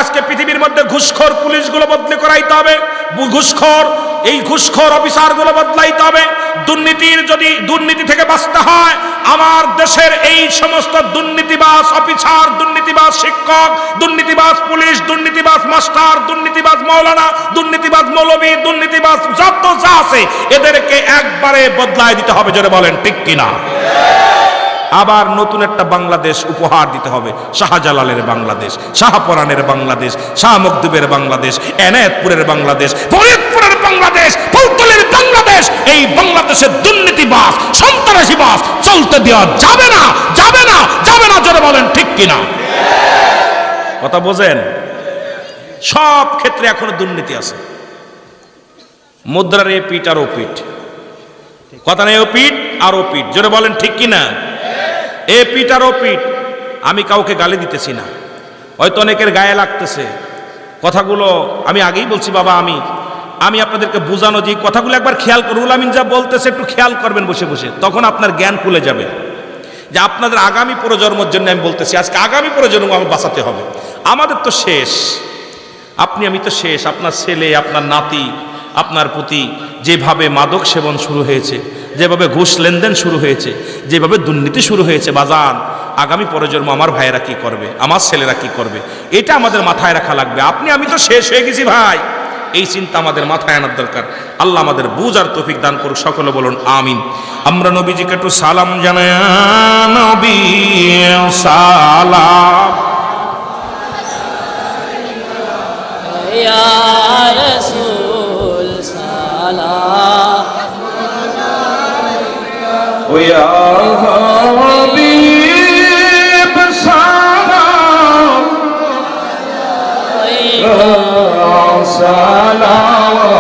আজকে পৃথিবীর মধ্যে ঘুষখোর পুলিশগুলো বদলে করাইতে হবে, এই ঘুষখোর অফিসারগুলো বদলাইতে হবে। দুর্নীতি থেকে বাঁচতে হয়। আমার দেশের এই সমস্ত দুর্নীতিবাজ অফিসার, দুর্নীতিবাজ শিক্ষক, দুর্নীতিবাজ পুলিশ, দুর্নীতিবাজ মাস্টার, দুর্নীতিবাজ মাওলানা, দুর্নীতিবাজ মৌলবী, দুর্নীতিবাজ যত যা আছে, এদেরকে একবারে বদলায় দিতে হবে। জোরে বলেন ঠিক কিনা? আবার নতুন একটা বাংলাদেশ উপহার দিতে হবে। শাহজালালের বাংলাদেশ, শাহপরানের বাংলাদেশ, শাহ মখদুবের বাংলাদেশ, এনায়েতপুরের বাংলাদেশ, ফরিদপুরের বাংলাদেশ, ফুলতলির বাংলাদেশ। এই বাংলাদেশের দুর্নীতিবাজ সন্ত্রাসীবাজ চলতে দেওয়া যাবে না, যাবে না, যাবে না। জোরে বলেন ঠিক কিনা? কথা বোঝেন? সব ক্ষেত্রে এখনো দুর্নীতি আছে। মুদ্রার এ পিঠ আর ও পিঠ, কথা নেই, ও পিঠ আর ও পিঠ। জোরে বলেন ঠিক কিনা? এ পিঠ আর ও পিঠ। আমি কাউকে গালি দিতেছি না, হয়তো অনেকের গায়ে লাগতেছে কথাগুলো। আমি আগেই বলছি বাবা, আমি আপনাদেরকে বোঝানো যে কথাগুলো একবার খেয়াল করুন। রুহুল আমিন যা বলতেছে একটু খেয়াল করবেন বসে বসে, তখন আপনার জ্ঞান খুলে যাবে যে আপনাদের আগামী প্রজন্মের জন্য আমি বলতেছি। আজকে আগামী প্রজন্ম আমি বাঁচাতে হবে। আমাদের তো শেষ, আমি তো শেষ, আপনার ছেলে, আপনার নাতি, আপনার প্রতি যেভাবে মাদক সেবন শুরু হয়েছে, যেভাবে ঘুষ লেনদেন শুরু হয়েছে, যেভাবে দুর্নীতি শুরু হয়েছে বাজান, আগামী প্রজন্ম আমার ভাইয়েরা কি করবে, আমার ছেলেরা কি করবে, এটা আমাদের মাথায় রাখা লাগবে। আপনি আমি তো শেষ হয়ে গেছি ভাই, এই চিন্তা আমাদের মাথায় আনার দরকার। আল্লাহ আমাদের বুঝ আর তৌফিক দান করুক, সকলে বলুন আমিন। আমরা নবীজিকে একটু সালাম জানাই, নবী সালাম। ইয়া রাসূল সালাম, ইয়া হাবিব সালাম, সালাম